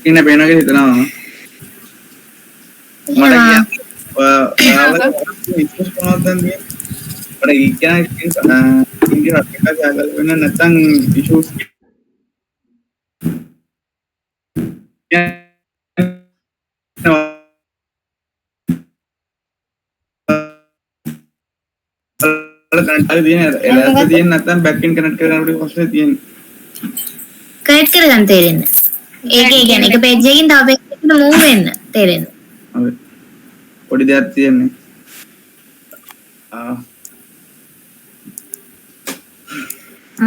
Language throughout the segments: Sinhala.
ඉන්න පේනක හිතනවා මට ඉන්ස්පස් කරනවද දැන් මට ඉක්කන ඉන්ගේ රටක ජාගල වෙන නැත්තම් ඉෂුස් කනට තියෙන එලස් තියෙන නැත්තම් බෑක් එන්ඩ් කනෙක්ට් කරනකොට ප්‍රශ්නේ තියෙන්නේ කනෙක්ට් කරගන්න තේරෙන්නේ. ඒකේ කියන්නේ එක පේජ් එකකින් තව පේජ් එකකට මූව් වෙන්න තේරෙන්නේ. හරි. පොඩි දෙයක් තියෙන්නේ.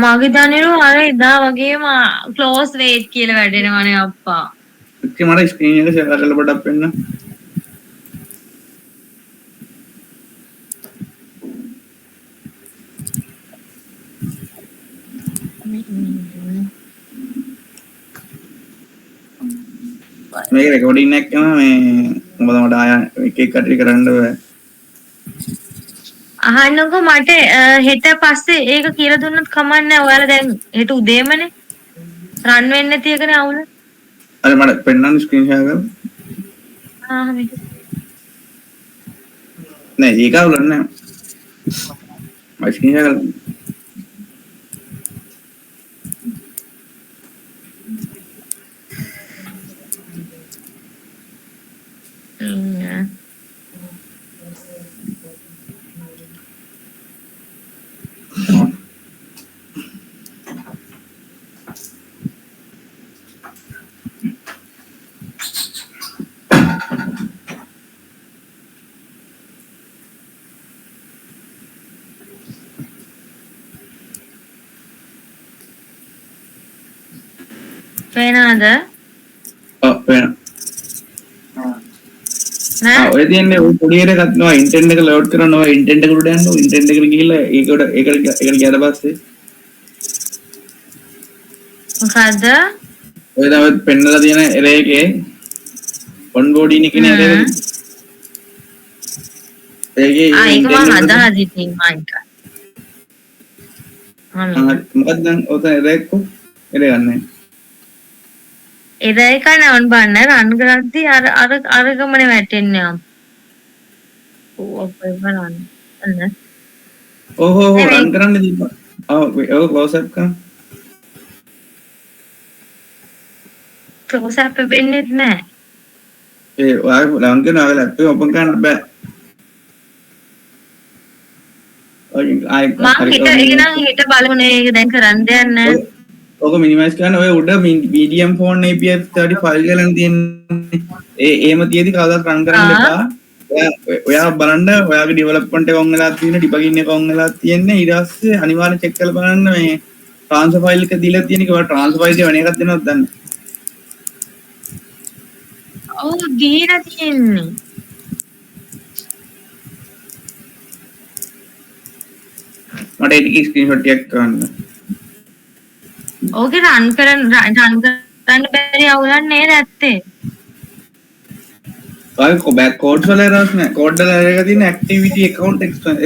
මගේ දනිරු අර එදා වගේම ක්ලෝස් වේට් කියලා වැඩෙනවනේ අප්පා. ඉතින් මට ස්ක්‍රීන් එක ෂෙයාර් කරලා පොඩ්ඩක් පෙන්නන්න. මේක රෙකෝඩින් එකක් කරනවා මේ මොකද මට ආය එක එක කටි කරන්න බෑ. අහන්නකෝ මට හෙට පස්සේ ඒක කියලා දුන්නත් කමක් නැහැ. ඔයාලා දැන් හෙට උදේමනේ රන් වෙන්නේ නැති එකනේ අවුල. අර මට පෙන්නන්න ස්ක්‍රීන් ෂෙයාර් කරලා. මේක. නෑ ඒක අවුල නෑ. මම ස්ක්‍රීන් ෂෙයාර් කරලා. පේනවද? ඔව් පේනවා. ඔය තියන්නේ ඔය පොඩි එකක් නෝ ඉන්ටර්නෙට් එක ලෝඩ් කරනවා ඉන්ටර්නෙට් එකට උඩ යනවා ඉන්ටර්නෙට් එකට ගිහිල්ලා ඒකට ගියාට පස්සේ මොකද්ද? ඔය තමයි පෙන්නලා තියෙන එරේ එකේ ඔන්බෝඩින් එකේ නේද ඒකේ ඒක මම අදහස් ඉතින් මයින්ක. මොකක්ද දැන් ඔතන එරේ එක්ක එරේ ගන්නෑ එරේ කන ඔන් බන්න රන් කරද්දි අර ගමනේ වැටෙන්නේ ආම්. ඔව් බලන්න. අන්න. ඕහෝ රන් කරන්න දීපන්. ඔව් ක්ලෝස් අප් කරන්න. ක්ලෝස් අප් වෙන්නේ නැහැ. ඒ ඔයා රන් කරනවා ලැප්ටොප් එක ඕපන් කරන්න බෑ. ඔය මම හිත බලමුනේ ඒක දැන් කරන්න දෙයක් නැහැ. ඕක මිනිමයිස් කරන්න ඔය උඩ medium phone API 35 කියලා තියෙන්නේ. එහෙම තියෙදි කවදාවත් රන් කරන්න එපා. ඔයා බලන්න ඔයාගේ ඩෙවලොප්මන්ට් එක ඔන් වෙලා තියෙන ඩිබගින් එක ඔන් වෙලා තියෙන්නේ ඊට පස්සේ අනිවාර්යෙන් චෙක් කරලා බලන්න මේ ට්‍රාන්ස්ෆර් ෆයිල් එක දීලා තියෙන එක ඔයා ට්‍රාන්ස්ෆර් ෆයිල් එක වෙන එකක් දෙනවද දන්නේ. ඔව් දීලා තියෙන්නේ. මට ඒක ස්ක්‍රීන්ෂොට් එකක් ගන්න. ඕකේ රන් කරන්න බැරි අවුලක් නෑ නැත්තේ. ඔය බෑක් කෝඩ්ස් වල errors නෑ. කෝඩ් වල error එක තියෙන activity account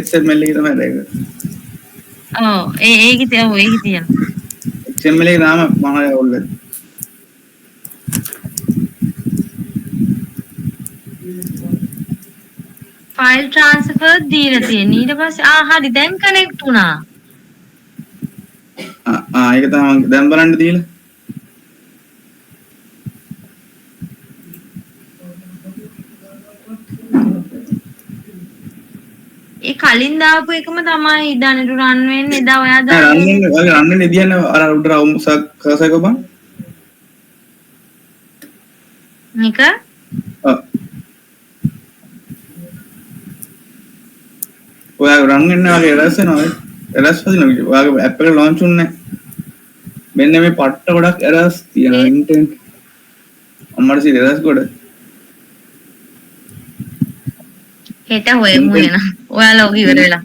XML එකේ තමයි error එක. ඔව් ඒකේ තියෙනවා. XML එකේ නාම මම ඔල්ලද. ෆයිල් ට්‍රාන්ස්ෆර් දීලා තියෙන. ඊට පස්සේ හරි දැන් කනෙක්ට් වුණා. ඒක තමයි දැන් බලන්න දීලා. ඒ කලින් දාපු එකම තමයි දනට රන් වෙන්නේ. එදා ඔයා රන් වෙන්නේ දියන්නේ අර උඩ රවුම්ස් කර්සර් එක බං. නික ඔයා රන් වෙනවා වගේ errors එනවා. errors වදිනවා. ඔයාගේ app එක launch වුන්නේ නැහැ. මෙන්න මේ පට්ට ගොඩක් errors තියෙනවා intent. අම්මට සි errors ගොඩ. හෙට හොයමු එන. ඔයාලා ඔක ඉවර වෙලා.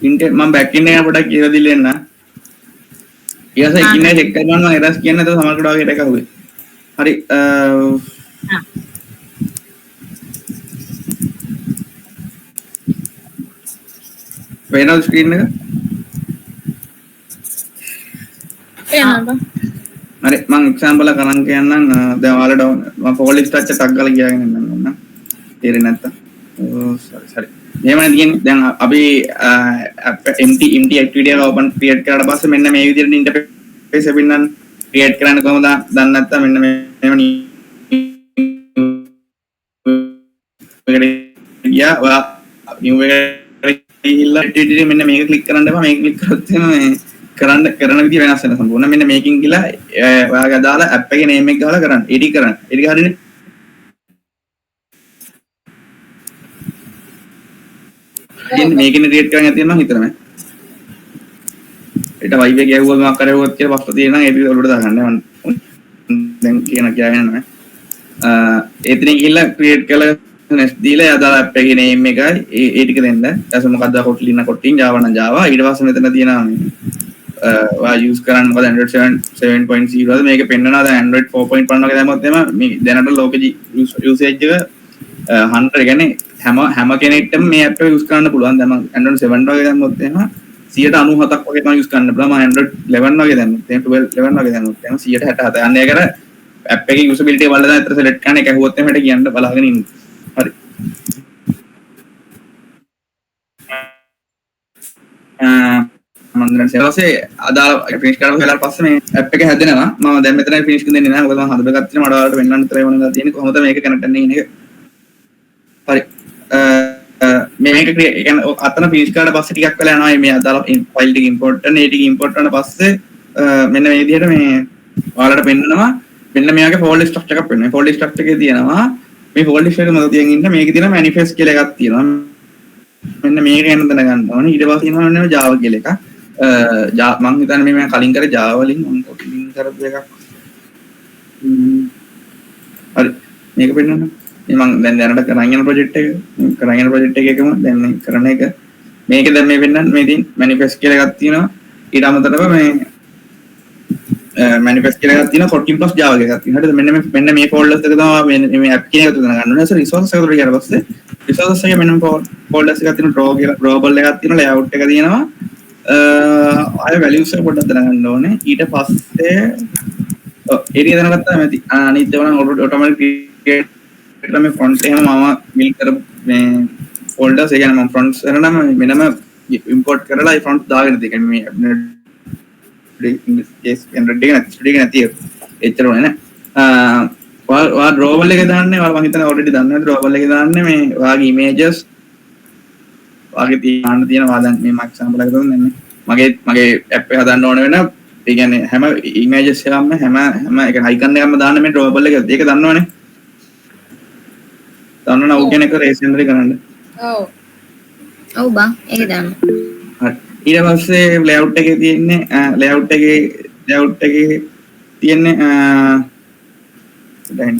intent මම back end එක පොඩක් කියලා දෙන්න. ඊයස ඉන්නේ check කරනවා නම් errors කියන්නේ නැත්නම් සමහරකට වගේ එකක් අහුවේ. හරි වෙනල් ස්ක්‍රීන් එක පේනවද? හරි මම එක්සැම්පල් එක කරන් කියන්නම් දැන් ඔයාලට මම ෆෝල්ඩ් ස්ට්‍රක්චර් ටක් ගාලා කියගෙන ඉන්නම් ඔන්න තේරෙන්නේ නැත්තම් sorry මේවනේ තියෙන්නේ දැන් අපි empty activity එක open create කරාට පස්සේ මෙන්න මේ විදිහට ඉන්ටර්ෆේස් එක පින්නන්න create කරන්න කොහොමද දන්නේ නැත්තම් මෙන්න මේව ගියා ඔයා new එක ගිහිල්ලා activity මෙන්න මේක click කරන්න එපා මේක click කරොත් එහෙම කරන විදිහ වෙනස් වෙනවා සම්පූර්ණ මෙන්න මේකින් ගිහලා ඔයාගේ අදාළ app එකේ name එක ගාලා කරන්න edit කරන්න edit හරිනේ ඉතින් මේකෙන් ක්‍රියේට් කරන්න තියෙනවා හිතනම ඊට vibe එක ගැහුවා මොකක් කරේවත් කියලා පස්ස තියෙනවා ඒක ඔලුවට දාගන්න මම දැන් කියන්නේ නැහැ එතනින් ගිහලා ක්‍රියේට් කරලා next දීලා අදාළ app එකේ name එකයි ඒ ටික දෙන්න ඊට පස්සේ මොකක්ද කොට්ලින කොටින් Java නම් Java ඊට පස්සේ මෙතන තියෙනවා ඔයා use කරන්න මොකද Android 7.0 ද මේක පෙන්නනවා දැන් Android 4.1 වගේ දැම්මොත් එම මේ දැනට ලෝක usage එක 100 කියන්නේ හැම කෙනෙක්ටම මේ app එක use කරන්න පුළුවන් දැන් මම Android 7 වගේ දැම්මොත් එහෙම 97ක් වගේ තමයි use කරන්න පුළුවන් මම Android 11 වගේ දැම්මොත් එහෙම 12 11 වගේ දැම්මොත් එහෙම 167 යන්නේ ඒකට app එකේ usability එක බලලා දැන් අතට select කරන්න එක ඇහුවොත් එහෙම කියන්න බලාගෙන ඉන්න හරි මම දැන් ඊපස්සේ අදාළ ෆිනිෂ් කරලා වෙලාවට පස්සේ මේ app එක හැදෙනවා මම දැන් මෙතන ෆිනිෂ් දෙන්නේ නැහැ මොකද මම හදලා ගත්තා මට ඔයාලට වෙන්නන්න තරේ වුණා තියෙන්නේ කොහොමද මේක කනෙක්ට් කරන්නේ කියන එක හරි මේක කියන්නේ අතන ෆිනිෂ් කරලා පස්සේ ටිකක් වෙලා යනවා මේ අදාළ ෆයිල් ටික ඉම්පෝර්ට් කරන ඒ ටික ඉම්පෝර්ට් කරන පස්සේ මෙන්න මේ විදිහට මේ ඔයාලට පෙන්නනවා මෙන්න මෙයාගේ ෆෝල්ඩර් ස්ට්‍රක්චර් එකක් පෙන්නනවා ෆෝල්ඩර් ස්ට්‍රක්චර් එකේ තියෙනවා මේ ෆෝල්ඩර් ස්ට්‍රක්චර් එක මොකද තියන් ඉන්න මේකේ තියෙනවා manifest කියලා එකක් තියෙනවා මෙන්න මේක ගැන දැනගන්න ඕනේ ඊට පස්සේ තියෙනවා මෙන්න Java කියලා එකක් මම හිතන්නේ මේ කලින් කරේ Java වලින් මම ලින්ක් කරපු එකක් හරි මේක පෙන්නන්න මම දැන් දැනට කරන් යන ප්‍රොජෙක්ට් එකකම දැන් මේ කරන එක මේක දැන් මේ වෙන්නන්න මේ තියෙන manifest කියලා එකක් තියෙනවා ඊට අමතරව මේ manifest කියලා එකක් තියෙනවා Kotlin plus Java කියලා එකක් තියෙනවා හරිද මෙන්න මේ ෆෝල්ඩර්ස් එක තමයි මේ app කියන එක තුන ගන්න ඕනේ resources එක තුන ගියාට පස්සේ resources එකේ මෙන්න ෆෝල්ඩර්ස් එකක් තියෙනවා draw කියලා drawable එකක් තියෙනවා layout එක තියෙනවා ආය values එක පොඩ්ඩක් දැනගන්න ඕනේ ඊට පස්සේ ඒරිය දැනගත්තා මැති අනිත් ඒවා නම් automatic create කරලා මේ front එහෙම මම build කරපු මේ folders ඒ කියන්නේ මම front කරනම මෙන්නම import කරලා ඒ front දාගෙන තියෙන්නේ මේ Android එක නැති එච්චර ඕනේ නේ ඔයා drawable එකේ දාන්නේ ඔයාලා මම හිතන්නේ already දන්නවා drawable එකේ දාන්නේ මේ ඔයාගේ images වගේ තියෙනවා දැන් මේ මම example එකක් දුන්නා මගේ app එක හදන්න ඕන වෙන ඒ කියන්නේ හැම images එකක්ම හැම එක icon එකක්ම දාන්න මේ drawable එක ඒක දන්නවනේ දන්නවනේ ඔය කියන එක රේසෙන්ඩරි කරන්න ඔව් බං ඒක දාන්න හරි ඊට පස්සේ layout එකේ තියෙන්නේ layout එකේ තියෙන්නේ දැන්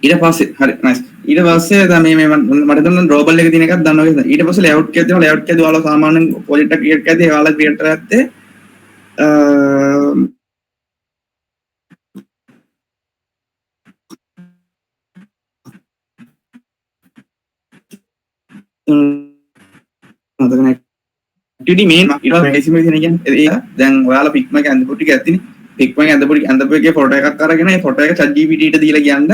ඊට පස්සේ හරි නයිස් ඊට පස්සේ තමයි මේ මට දැන් drawable එකේ තියෙන එකක් දන්නවා කියලා ඊට පස්සේ layout එකේ තියෙනවා layout එකේ ඔයාලා සාමාන්‍යයෙන් project එක create කරද්දී ඔයාලා create කරගත්තේ මතක නැහැ activity main ඊට පස්සේ resume එක කියන්නේ ඒක දැන් ඔයාලා Figma එක අඳපු ටික ඇතිනේ Figma එක අඳපු එකේ ෆොටෝ එකක් අරගෙන ඒ ෆොටෝ එක ChatGPT ට දීලා කියන්න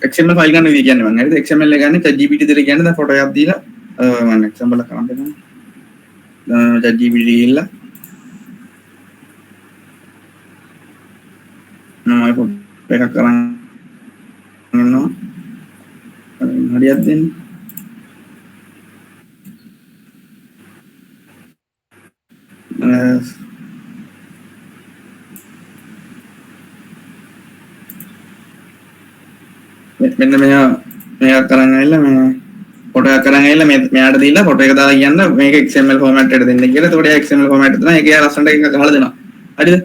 XML ෆයිල් ගන්න විදිය කියන්නේ මම හරිද XML එක ගන්න ChatGPT දෙල කියන්නේ දැන් ෆොටෝ එකක් දීලා මම එක්සැම්පල් එකක් කරන් දෙන්නම් ChatGPT ගිහිල්ලා මම ෆොටෝ එකක් කරන් ඉන්නවා හරියට දෙන්න මෙන්න මේක කරන් ඇවිල්ලා මේ ෆොටෝ එකක් කරන් ඇවිල්ලා මෙයාට දීලා ෆොටෝ එක දාලා කියන්න මේක XML format එකට දෙන්න කියලා. එතකොට එයා XML format එක තමයි ඒක එයා ලස්සනට එක ගහලා දෙනවා. හරිද?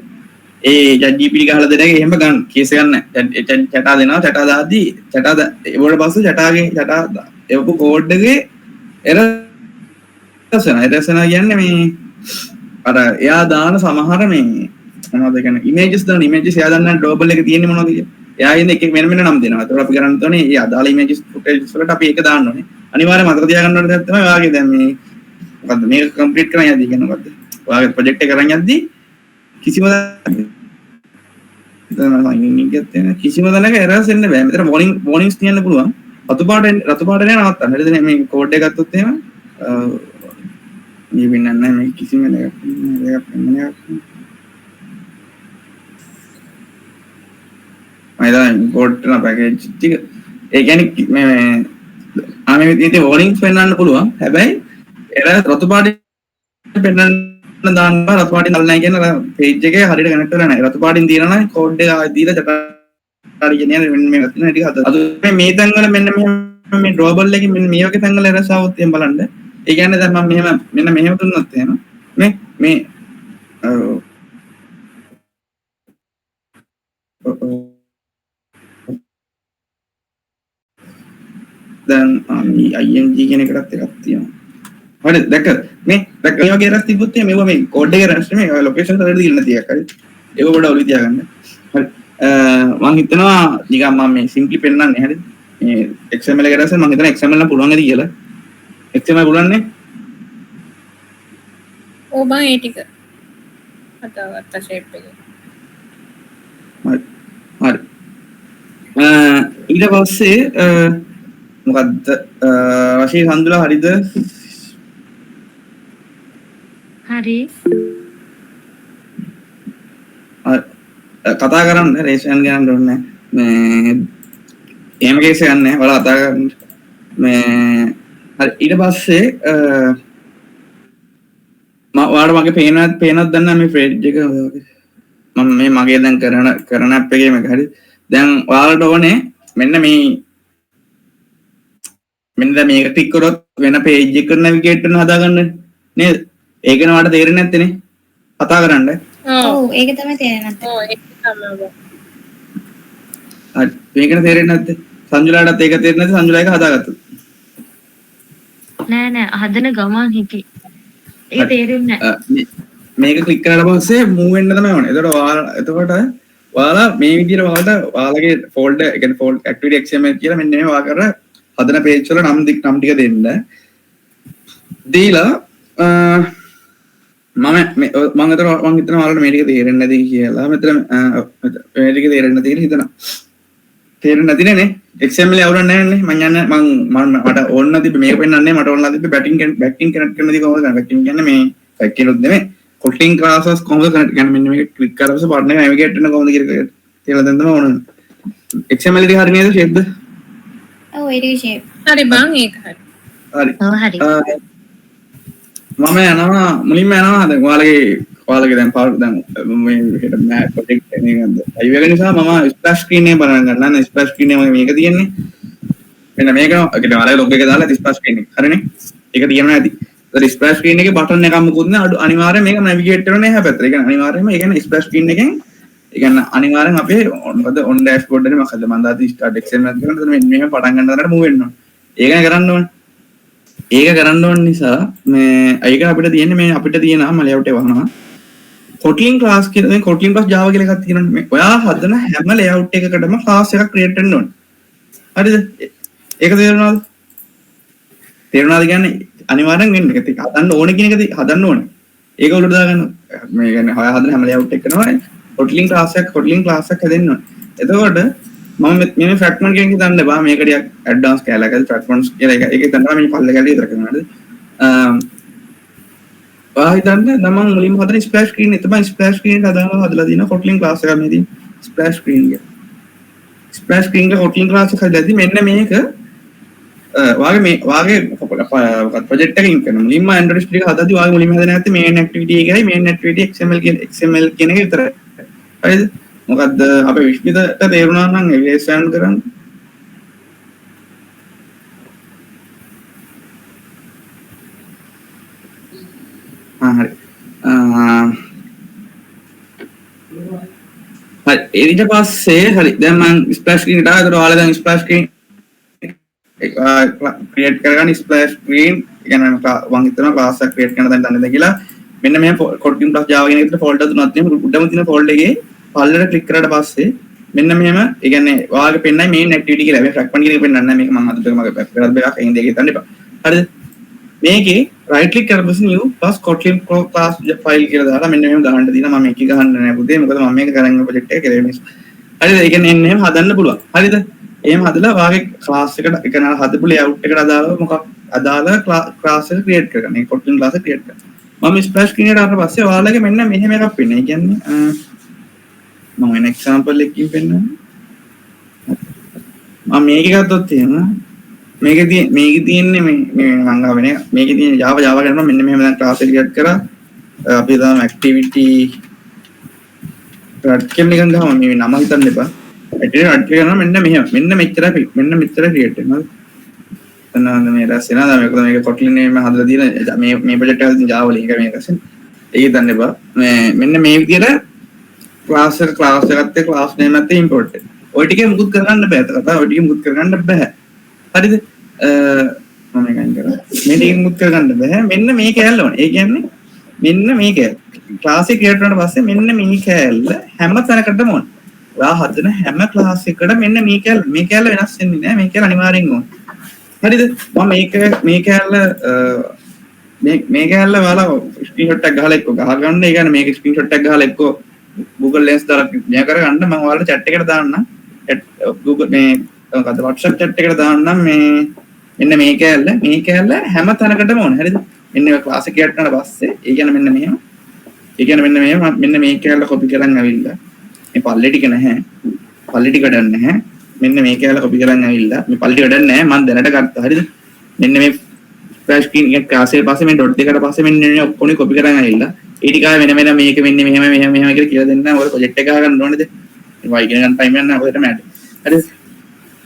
ඒ ChatGPT ගහලා දෙන එක එහෙම ගන්න කේස් ගන්න චටා දෙනවා චටා දාද්දි චටා ඒවට පස්සේ චටා එවපු කෝඩ් එකේ එරර්ස් කියන්නේ මේ අර එයා දාන සමහර මේ මොනවද කියන්නේ ඉමේජස් දාන ඉමේජස් එයා දන්න ග්ලෝබල් එක තියෙන්නේ මොනවද කියලා එයා ඉන්නේ එක වෙන වෙන නම් දෙනවා ඒතකොට අපි කරන්න ඕනේ ඒ අදාළ ඉමේජස් ෆුටේජස් වලට අපි ඒක දාන්න ඕනේ අනිවාර්යයෙන් මතක තියාගන්න ඕනේ දෙයක් තමයි ඔයාගේ දැන් මේ මොකද්ද මේක කම්ප්ලීට් කරන්න යද්දි කියන්නේ මොකද්ද ඔයාගේ ප්‍රොජෙක්ට් එක කරන් යද්දි කිසිම කිසිම තැනක එරර්ස් එන්න බෑ මෙතන වෝනින්ග්ස් තියන්න පුළුවන් රතු පාට නේ නවත්තන්න හරිද මේ කෝඩ් එක ගත්තොත් එහෙම මේ වෙන්නේ නැහැ මේ කිසිම දෙයක් නෑ මම ඉම්පෝර්ට් කරන පැකේජ් ටික ඒ කියන්නේ මේ ආමේ ඉතින් වෝනින්ග්ස් පෙන්වන්න පුළුවන් හැබැයි එරර් රතු පාට පෙන්වන්න දාන්න රතු පාටින් දාලා නැහැ කියන පේජ් එකේ හරියට කනෙක්ට් වෙලා නැහැ රතු පාටින් දිනනවා නම් කෝඩ් එක දීලා චටාරි කියන්නේ මෙන්න මේ වදින ටික හදලා අද මේ තැන් වල මෙන්න මේ ඩ්‍රෝබල් එකේ මෙන්න මේ වගේ තැන් වල එරර්ස් આવොත් එහෙම බලන්න ඒ කියන්නේ දැන් මම මෙහෙම දුන්නොත් එහෙම මේ දැන් ING කියන එකටත් එකක් තියෙනවා හරිද දැක්ක මේ වගේ එරර්ස් තිබ්බොත් මේවා මේ කෝඩ් එකේ එරර්ස් නෙමෙයි ලොකේෂන් වලට දීලා තියෙක් හරි ඒක පොඩ්ඩක් ඔලුව තියාගන්න හරි මම හිතනවා නිකන් මම මේ සිම්ප්ලි පෙන්නන්නේ හරිද මේ XML එක එරර්ස් මම හිතනවා XML නම් පුළුවන් ඇති කියලා XML පුළුවන් නේ ඕ බං ඒ ටික අතවත්ත ෂේප් එක හරි ඊට පස්සේ මොකද්ද රෂී සඳුලා හරිද හරි කතා කරන්න රේෂන් ගන්න ඕනේ මේ එහෙම කේස් එකක් නැහැ ඔයාලා කතා කරන්න මේ හරි ඊට පස්සේ ඔයාලට මගේ පේනවත් දන්නා මේ ෆ්‍රේජ් එක මම මේ මගේ දැන් කරන ඇප් එකේ මේක හරි දැන් ඔයාලට ඕනේ මෙන්න දැන් මේක ටික් කරොත් වෙන පේජ් එකකට නැවිගේට් කරන හදාගන්න නේද ඒක නවාට තේරෙන්නේ නැත්තේ නේ කතා කරන්න ඔව් ඒක තමයි තේරෙන්නේ නැත්තේ ඕ ඒක තමයි හරි මේකනේ තේරෙන්නේ නැත්තේ සංජුලාටත් ඒක තේරෙන්නේ නැති සංජුලා එක හදාගත්තා නෑ හදන ගමන් හිටි ඒ තේරෙන්නේ නෑ මේක ක්ලික් කරලා පස්සේ මූව් වෙන්න තමයි ඕනේ එතකොට ඔයාලා මේ විදිහට ඔයාලගේ ෆෝල්ඩර් ඒ කියන්නේ ෆෝල්ඩර් ඇක්ටිවිටි XML කියලා මෙන්න මේ ඔයා කර හදන පේජ් වල නම් ටික දෙන්න දීලා මම හිතනවා ඔයාලට මේ ටික තේරෙන්නේ නැති කියලා මෙතන මේ ටික තේරෙන්නේ නැති කියලා හිතනවා තේරෙන්නේ නැතිනේ නේ XML අවුලක් නැහැ නේ මම යන්නේ මට ඕන නැති මේක පෙන්නන්නේ මට ඕන නැති බැකින් කනෙක්ට් කරන දේ කොහොමද බැකින් කියන්නේ මේ බැක් කියනොත් නෙමෙයි කොටින් ක්ලාසස් කොහොමද කනෙක්ට් කියන්නේ මෙන්න මේක ක්ලික් කරලා පාර්ට්නර් එක නැවිගේට් වෙන කොහොමද කියලා දැන් තමයි ඕන XML එක හරිය නේද ෂේප්ද ඔව් ඒක ෂේප් හරි බං ඒක හරි හරි ඔව් හරි මම යනවා මුලින්ම යනවා දැන් ඔයාලගේ දැන් මේ හෙට මෑත් ප්‍රොජෙක්ට් එකක් නේද අයිව එක නිසා මම ස්ප්ලෑෂ් ස්ක්‍රීන් එක බලන්න ගන්න ස්ප්ලෑෂ් ස්ක්‍රීන් එක මේක තියෙන්නේ මෙන්න මේක ඔයාලගේ ලොග් එක දාලා ස්ප්ලෑෂ් ස්ක්‍රීන් එක හරිනේ ඒක තියෙනවා ඇති ඒත් ස්ප්ලෑෂ් ස්ක්‍රීන් එකේ බටන් එකක් මොකුත් නෑ අනිවාර්යයෙන් මේක නැවිගේට් කරන එහා පැත්තට ඒ කියන්නේ අනිවාර්යයෙන්ම ඒ කියන්නේ ස්ප්ලෑෂ් ස්ක්‍රීන් එකෙන් ඒ කියන්නේ අනිවාර්යෙන් අපේ මොකද ඔන් ඩෑෂ්බෝඩ් එකේ මොකද මම දාති ස්ටාර්ට් XML කරනකොට මෙන්න මෙහෙම පටන් ගන්න තරට මූව් වෙන්න ඕන ඒකනේ කරන්න ඕනේ ඒක කරන්න ඕන නිසා මේ ඒක අපිට තියෙන්නේ මේ අපිට තියෙනවා මම ලේඅවුට් එක වහනවා කොට්ලින් ක්ලාස් කියලා දැන් කොට්ලින් ක්ලාස් Java කියලා එකක් තියෙනවා මේ ඔයා හදන හැම ලේඅවුට් එකකටම ක්ලාස් එකක් ක්‍රියේට් වෙන්න ඕනේ හරිද ඒක තේරුණාද කියන්නේ අනිවාර්යෙන් වෙන්නේ ඒක හදන්න ඕනේ කියන එක හදන්න ඕනේ ඒක උඩට දාගන්න මේ කියන්නේ ඔයා හදන හැම ලේඅවුට් එකකටම කොට්ලින් ක්ලාස් එකක් හදෙන්න ඕනේ එතකොට මම මේ ෆ්‍රැග්මන්ට් කියන එක දන්න බා මේක ටිකක් ඇඩ්වාන්ස් කැලලා එකද ෆ්‍රැග්මන්ට්ස් කියලා එක ඒක තමයි මේ පල්ල කැලේ විතර කරනවාද ඔයා හිතන්නේ නම් මම මුලින්ම හදන ස්ප්ලෑෂ් ස්ක්‍රීන් එක තමයි ස්ප්ලෑෂ් ස්ක්‍රීන් එක හදලා දිනවා කොට්ලින් ක්ලාස් එකක් මේ තියෙන ස්ප්ලෑෂ් ස්ක්‍රීන් එක කොට්ලින් ක්ලාස් එක හදලාදී මෙන්න මේක වාගේ ප්‍රොජෙක්ට් එකකින් කරන මුලින්ම ඇන්ඩ්‍රොයිඩ් ටික හදද්දී වාගේ මුලින්ම හදන්නේ නැත්නම් මේන් ඇක්ටිවිටි එකයි මේන් ඇක්ටිවිටි XML කියන එක විතරයි හරිද මොකද්ද අපේ විශ්මිතට තේරුණා නම් එවලුේෂන් කරන්න හරි ඊට පස්සේ හරි දැන් මම ස්ප්ලෑෂ් ස්ක්‍රීන් එකට ආවද ඔයාලා දැන් ස්ප්ලෑෂ් ස්ක්‍රීන් ක්‍රියේට් කරගන්න ස්ප්ලෑෂ් ස්ක්‍රීන් කියන්නේ මම හිතනවා ක්ලාස් එකක් ක්‍රියේට් කරන්න දැන් දන්නද කියලා මෙන්න මේ Kotlin plus Java කියන එකට ෆෝල්ඩර් තුනක් තියෙනවා උඩම තියෙන ෆෝල්ඩර් එකේ පල්ලෙට ක්ලික් කරාට පස්සේ මෙන්න මෙහෙම ඒ කියන්නේ ඔයාලගේ පෙන්නයි මේන් ඇක්ටිවිටි කියලා මේ ෆ්‍රැග්මන්ට් කියන එක පෙන්නන්නේ නැහැ මේක මම අදට මගේ වෙබ් එකක් එහෙන් දෙක හිතන්න එපා හරිද මේකේ රයිට් ක්ලික් කරලා පස්සේ new plus Kotlin class file කියලා දාලා මෙන්න මෙහෙම දාන්න තියෙනවා මම මේක ගහන්න නැහැ පුතේ මොකද මම මේක කරන් ඉන්න ප්‍රොජෙක්ට් එක කියලා නිසා හරිද ඒ කියන්නේ එන්න එහෙම හදන්න පුළුවන් හරිද එහෙම හදලා වාගේ ක්ලාස් එකට ඒ කියන්නේ හදපු layout එකට අදාළව මොකක් අදාළ ක්ලාස් එක ක්‍රියේට් කරගන්න ඒ Kotlin class එක ක්‍රියේට් කරගන්න මම ස්ප්ලෑෂ් ස්ක්‍රීන් එකට ආවට පස්සේ ඔයාලගේ මෙන්න මෙහෙම එකක් වෙන්නේ ඒ කියන්නේ මම වෙන එක්සැම්පල් එකකින් පෙන්නන්න මම මේක ගත්තොත් එහෙම මේකේ තියෙන්නේ මේ මම ගාවෙන මේකේ තියෙන Java කරනවා මෙන්න මෙහෙම දැන් ක්ලාස් එක ක්‍රියේට් කරා අපි දාන ඇක්ටිවිටි රට් කියන එක ගහම මේ නම හිතන්න එපා ඇක්ටිවිටි රට් කරනවා මෙන්න මෙහෙම මෙන්න මෙච්චර ක්‍රියේට් වෙනවා එතනද මේ රැස් වෙනවා මේක Kotlin එකේ මම හදලා තියෙන මේ ප්‍රොජෙක්ට් එකේ තියෙන Java link එක මේක රැස් ඒක හිතන්න එපා මෙන්න මේ විදියට ක්ලාස් එකත් එක්ක ක්ලාස් නේම් එකත් ඉම්පෝර්ට් එක ඔය ටිකේ මුකුත් කරගන්න බෑ කතා ඔය ටිකේ මුකුත් කරගන්න බෑ හරිද මම එකෙන් කරා මේ ටිකේ මුකුත් කරගන්න බෑ මෙන්න මේ කෑල්ල ඕනේ ඒ කියන්නේ මෙන්න මේ කෑල්ල ක්ලාස් එක ක්‍රියේට් කරනකොට පස්සේ මෙන්න මේ කෑල්ල හැම තැනකටම ඕනේ ඔයා හදන හැම ක්ලාස් එකකට මෙන්න මේ කෑල්ල වෙනස් වෙන්නේ නෑ මේ කෑල්ල අනිවාර්යෙන් ඕනේ හරිද මම මේ කෑල්ල ඔයාලා ස්ක්‍රීන්ෂොට් එකක් ගහලා එක්ක ගහගන්න ඒ කියන්නේ මේක ස්ක්‍රීන්ෂොට් එකක් ගහලා එක්ක Google Lens දාලා මෙයා කරගන්න මම ඔයාලට chat එකට දාන්නම් Google මේ මොකද්ද WhatsApp chat එකට දාන්නම් මේ මෙන්න මේ කෑල්ල හැම තැනකටම ඕනේ හරිද මෙන්න මේ ක්ලාස් එක ක්‍රියේට් කරලා පස්සේ ඒ කියන්නේ මෙන්න මෙහෙම මෙන්න මේ කෑල්ල copy කරන් ඇවිල්ලා මේ පල්ලේ ටික නැහැ පල්ලේ ටික ගන්න නැහැ මෙන්න මේ කෑල්ල copy කරන් ඇවිල්ලා මේ පල්ලේ ටික ගන්න නැහැ මම දැනට ගත්තා හරිද මෙන්න මේ ස්ප්ලෑෂ් ස්ක්‍රීන් එක ක්ලාස් එකේ පස්සේ මේ ඩොට් එකකට පස්සේ මෙන්න මේ ඔක්කොම copy කරන් ඇවිල්ලා ඒ ටික ආයෙ වෙන මේක මෙන්න මෙහෙම කියලා දෙන්න ඔය ප්‍රොජෙක්ට් එක ගන්න ඕනේද වයි කියන ගන්න ටයිම් යනවා ඔයකට මෑට හරිද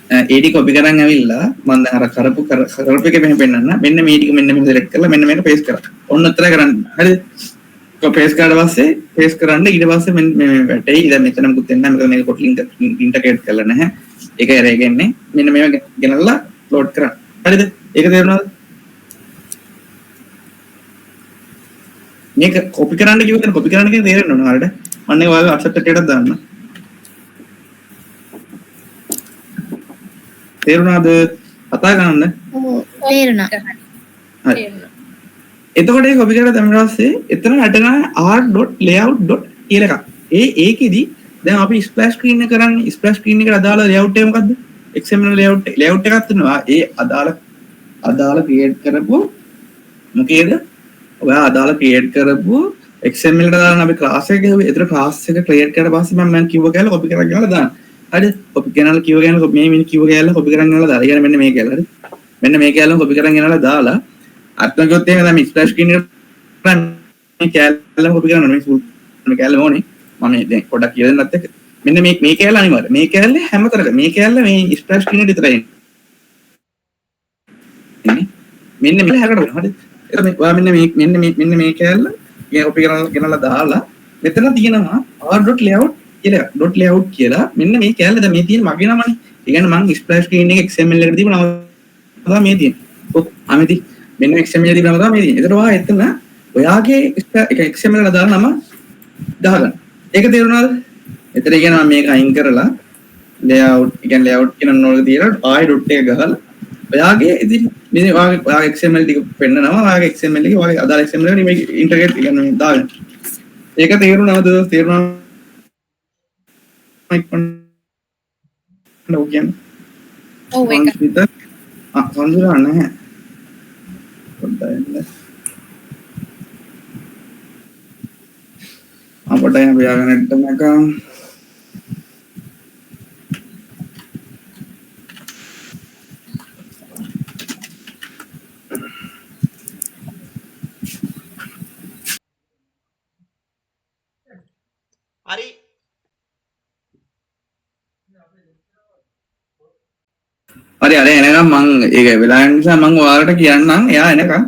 ඒ ටික copy කරන් ඇවිල්ලා මම දැන් අර කරපු එකේ මෙහෙම පෙන්නන්න මෙන්න මේ ටික මෙන්න මෙහෙම select කරලා මෙන්න මේක paste කරා ඔන්න ඔතන කරන්න හරිද paste කරලා පස්සේ paste කරන්න ඊට පස්සේ මේ වැටේ ඉතින් මෙතන මුකුත් වෙන්නේ නැහැ මේක Kotlin ඉන්ටර්ග්‍රේට් කරලා නැහැ ඒක ඇරෙන්නේ මෙන්න මේව ගෙනල්ලා load කරන්න හරිද ඒක තේරුණාද මේක copy කරන්න කිව්වද copy කරන්න කියන තේරෙන්න ඕන හරියට මම ඒක ඔයාලගේ WhatsApp එකකට දාන්න තේරුණාද කතා කරන්න ඔව් තේරුණා හරි එතකොට ඒක copy කරලා දැම්මම පස්සේ එතන හටගන්න r.layout. කියලා එකක් ඒකෙදි දැන් අපි ස්ප්ලෑෂ් ස්ක්‍රීන් එක කරන්නේ ස්ප්ලෑෂ් ස්ක්‍රීන් එකට අදාළ layout එක මොකද්ද XML layout එකක් තියෙනවා ඒ අදාළ ක්‍රියේට් කරපුව මොකේද ඔයා අදාළ ක්‍රියේට් කරපු XML එකට දාන්න අපි ක්ලාස් එක ගහුවේ. ඒතර ක්ලාස් එක ක්‍රියේට් කරලා පස්සේ මම කිව්ව කැලේ කොපි කරගෙන ගහලා දාන්න. හරිද? කොපි කරනවා කිව්ව කැලේ මේ මිනිහ කිව්ව කැලේ කොපි කරගෙන ගහලා දාලා. يعني මෙන්න මේ කැලේ. හරි? මෙන්න මේ කැලේ කොපි කරගෙන ගහලා දාලා අත්න කිව්වොත් එහෙම දැන් ස්ප්ලෑෂ් ස්ක්‍රීන් එකට මේ කැලේ කොපි කරනවා මේ කැලේ ඕනේ. මම දැන් පොඩ්ඩක් කියලා දෙන්නත් එක්ක. මෙන්න මේ කැලේ අනිවාර්ය. මේ කැලේ හැමතරක මේ කැලේ මේ ස්ප්ලෑෂ් ස්ක්‍රීන් එකට විතරයි එන්නේ. මෙන්න මේ හැකට හරිද? මෙන්න මේ කැලල copy කරලා ගෙනලා දාලා මෙතන තියෙනවා r.layout කියලා .layout කියලා මෙන්න මේ කැලල දැන් මේ තියෙන මගේ නමනේ. ඒ කියන්නේ මම ස්ප්ලෑෂ් ස්ක්‍රීන් එකේ XML එකට දීපු නම තමයි මේ තියෙන්නේ. ඔව් අමෙති මෙන්න XML එකේ දීපු නම තමයි මේ තියෙන්නේ. ඒතර ඔයා එතන ඔයාගේ එක XML එකට දාලා නම දාගන්න. ඒක තේරුණාද? එතන කියන මම මේක අයින් කරලා layout කියන්නේ layout කියන නෝල තියලා ආයෙ dot එක ගහලා ඔයාගේ ඉතින් මේ ඔයාගේ XML ටික පෙන්නනවා ඔයාගේ XML එකේ ඔයාගේ අදාළ XML එක මේ ඉන්ටර්ග්‍රේට් කියන්නේ දාගන්න. ඒක තේරුණාද? තේරුණා නෝ කියන්නේ. ඔව් ඒක. සංජුරා නැහැ. පොඩ්ඩක් අපට යන බයාගෙන නැට්ටමක හරි හරි එනකම් මං ඒක වෙලා යන නිසා මං ඔයාලට කියන්නම් එයා එනකම්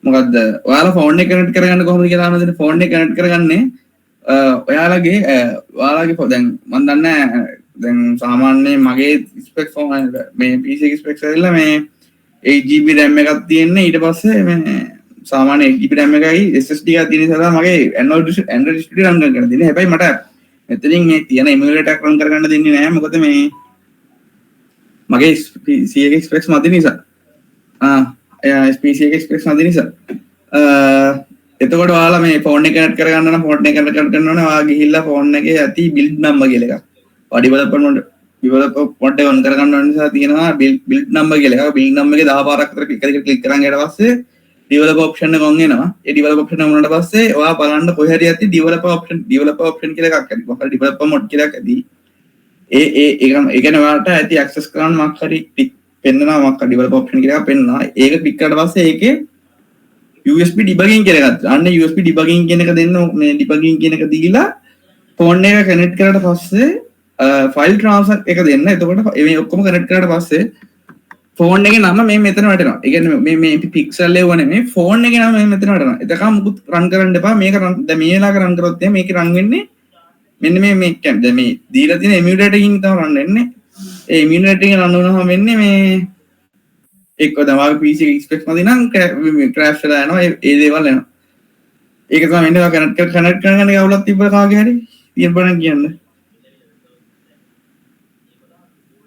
මොකද්ද ඔයාලා ෆෝන් එක කනෙක්ට් කරගන්න කොහොමද කියලා අහනද ෆෝන් එක කනෙක්ට් කරගන්නේ ඔයාලගේ ඔයාලගේ දැන් මම දන්නේ දැන් සාමාන්‍යයෙන් මගේ ස්පෙක්ස් මේ PC එකේ ස්පෙක්ස් ඇවිල්ලා මේ 8GB RAM එකක් තියෙන්නේ ඊට පස්සේ මේ සාමාන්‍ය 8GB RAM එකයි SSD එකක් තියෙන නිසා මගේ Android Studio රන් කරන්න දෙන්නේ. හැබැයි මට මෙතනින් මේ තියෙන emulator එක රන් කරගන්න දෙන්නේ නැහැ. මොකද මේ මගේ PC එකේ ස්පෙක්ස් මදි නිසා. PC එකේ ස්පෙක්ස් මදි නිසා. එතකොට ඔයාලා මේ ෆෝන් එක කනෙක්ට් කරගන්න නම් ෆෝන් එක කනෙක්ට් කරන්න ඕනේ. ඔයා ගිහිල්ලා ෆෝන් එකේ ඇති බිල්ඩ් නම්බර් කියලා එකක්. ඔයා ඩෙවලොපර් මොඩ් එක ඔන් කරගන්න ඕන නිසා තියෙනවා බිල්ඩ් නම්බර් කියලා එකක්. බිල්ඩ් නම්බර් එකේ 10 පාරක් විතර ක්ලික් කරන් ඊට පස්සේ ඩෙවලොපර් ඔප්ෂන් එක ඔන් වෙනවා. ඒ ඩෙවලොපර් ඔප්ෂන් එක වුණාට පස්සේ ඔයා බලන්න කොහේ හරි ඇති ඩෙවලොපර් ඔප්ෂන් කියලා එකක් ඇති. මොකද ඩෙවලොපර් මොඩ් කියලා එකක් ඇති. ඒ කියන්නේ ඔයාලට ඇති ඇක්සස් කරන්න මොකක් හරි පෙන්නනවා මොකක් හරි ඩෙවලොපර් ඔප්ෂන් කියලා එකක් පෙන්නනවා. ඒක ක්ලික් කරලා පස්සේ ඒකේ USB debugging කියන එකත් අන්න USB debugging කියන එක දෙන්න මේ debugging කියන එක දීලා ෆෝන් එක කනෙක්ට් කරලා පස්සේ ෆයිල් ට්‍රාන්ස්ෆර් එක දෙන්න. එතකොට මේ ඔක්කොම කනෙක්ට් කරලා පස්සේ ෆෝන් එකේ නම මේ මෙතන වැටෙනවා. ඒ කියන්නේ මේ පික්සල් එක නෙමෙයි ෆෝන් එකේ නම මේ මෙතන වැටෙනවා. එතකම් මුකුත් රන් කරන්න එපා. මේක දැන් මේ වෙලාවක රන් කරොත් එහේ මේකේ රන් වෙන්නේ මෙන්න මේ කියන්නේ දැන් මේ දීලා තියෙන emulator එකකින් තමයි රන් වෙන්නේ. ඒ emulator එකෙන් රන් වුණාම වෙන්නේ මේ එක්ක තමයි PC එක ස්පෙක්ස් මදි නම් ක්‍රෑෂ් වෙලා යනවා. ඒ දේවල් එනවා. ඒක තමයි වෙන්නේ. ඔයා කනෙක්ට් කරගන්න ගවුලක් තිබ්බ කාගේ හරි තියෙන බණ කියන්න.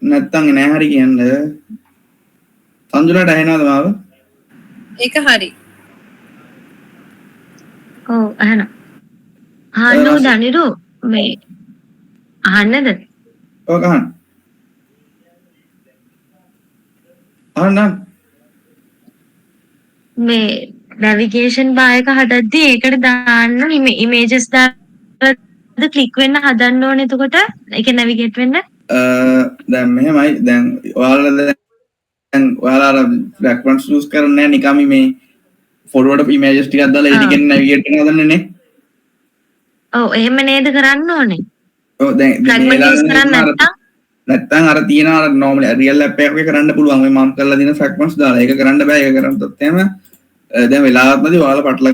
නැත්තම් නෑ හරි කියන්න. සංජුලට ඇහෙනවද මාව? ඒක හරි. ඔව් අහන. අහන්නෝ දනිරු මේ අහන්නද? ඔක අහන්න. මේ නැවිගේෂන් බාර් එක හදද්දී ඒකට දාන්න ඉමේජස් දාලා ක්ලික් වෙන්න හදන්න ඕනේ. එතකොට ඒක නැවිගේට් වෙන්න දැන් මෙහෙමයි. දැන් ඔයාලා රෙෆරන්ස් යූස් කරන්නේ නිකම් මේ ෆෝර්වර්ඩ් ඔෆ් ඉමේජස් ටිකක් දාලා ඒක නැවිගේට් කරන හදන්නේ නේ. ඔව් එහෙම නේද කරන්න ඕනේ. ඔව් දැන් ෆ්‍රැග්මන්ට්ස් කරන්න නැත්තම් අර තියෙන අර normally real app එකක කරන්න පුළුවන්. මේ මම කරලා දින fragments දාලා ඒක කරන්න බෑ. ඒක කරන්නත් එහෙම දැන් වෙලාවක් නැති ඔයාලා පටල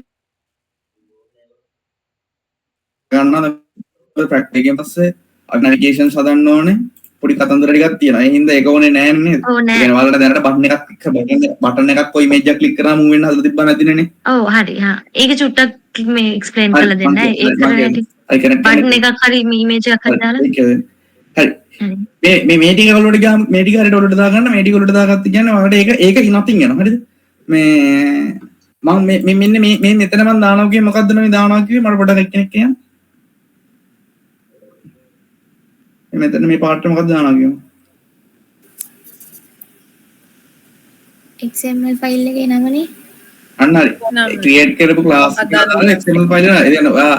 ගන්නවා. practice එකෙන් පස්සේ navigation හදන්න ඕනේ. පොඩි කතන්දර ටිකක් තියෙනවා. ඒ හින්දා ඒක ඕනේ නෑ නේද? ඔව් නෑ. ඒ කියන්නේ ඔයාලට දැනට බටන් එකක් කොයි image එකක් ක්ලික් කරාම move වෙන්න හදලා තිබ්බා නැතිනේ නේ. ඔව් හරි. හා ඒක චුට්ටක් මේ explain කරලා දෙන්න. ඒක කරලා බටන් එකක් හරි image එකක් හරි දාලා හරි මේ ටික වලට ගියාම මේ ටික හරියට වලට දාගන්න. මේ ටික වලට දාගත්ත කියන්නේ ඔයාලට ඒක nothing යනවා. හරිද? මේ මම මෙන්න මේ මෙතන මම දානවා කියේ මොකද්ද මේ දානවා කියේ මට පොඩ්ඩක් කෙනෙක් කියන්න. මෙතන මේ පාර්ට් එක මොකක්ද දානවා කියමු. XML ෆයිල් එකේ නමනේ. අන්න හරි. ක්‍රියේට් කරපු ක්ලාස් එක දාලා XML ෆයිල් එක. ඒ කියන්නේ ඔයා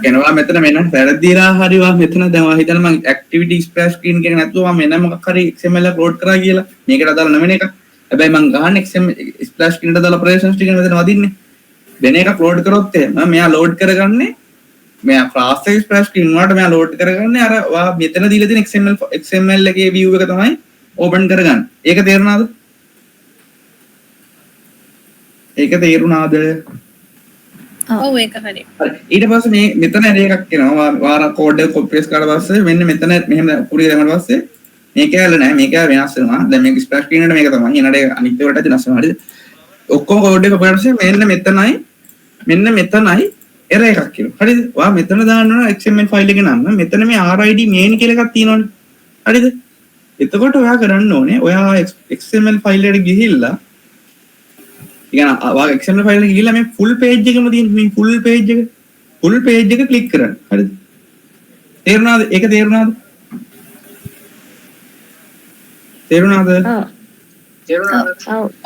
කෙනවා මෙතන මෙන්න වැරදිලා හරි වා මෙතන දැන් ඔයා හිතන මම ඇක්ටිවිටි ස්ප්ලෑෂ් ස්ක්‍රීන් එක නැතුව මම මෙන්න මොකක් හරි XML එක ලෝඩ් කරා කියලා. මේකට අදාළ නැවෙන එක. හැබැයි මම ගහන්න XML ස්ප්ලෑෂ් ස්ක්‍රීන් එකට දාලා ඔපරේෂන්ස් ටික මෙතන වදින්නේ. වෙන එකක් ලෝඩ් කරොත් එහෙම මෙයා ලෝඩ් කරගන්නේ මෙයා ක්ලාස් එක ස්ප්ලෑෂ් ස්ක්‍රීන් වලට මෙයා ලෝඩ් කරගන්නේ අර ඔයා මෙතන දීලා තියෙන XML එකේ view එක තමයි ඕපන් කරගන්නේ. ඒක තේරුණාද? ඒක තේරුණාද? ඔව් ඒක හරි. ඊට පස්සේ මේ මෙතන එකක් එනවා. වාර කෝඩ් එක කොපි පේස්ට් කරලා පස්සේ මෙන්න මෙතන මෙහෙම පුරිය දැම්මට පස්සේ මේක ඇල නැහැ. මේක වෙනස් වෙනවා. දැන් මේක ස්ප්ලෑෂ් ස්ක්‍රීන් එකට මේක තමයි. ඊනට අනිත් ඒවාට වෙනස් වෙනවා. හරිද? ඔක්කොම කෝඩ් එක පස්සේ මෙන්න මෙතනයි error එකක් කියනවා. හරිද? ඔයා මෙතන දාන්න ඕන XML ෆයිල් එකේ නම. මෙතන මේ RID main කියලා එකක් තියෙනවනේ. හරිද? එතකොට ඔයා කරන්න ඕනේ ඔයා XML ෆයිල් එකට ගිහිල්ලා ඔයා XML ෆයිල් එකට ගිහිල්ලා මේ full page එකම තියෙන මේ full page එක ක්ලික් කරන්න. හරිද? තේරුණාද? ඒක තේරුණාද?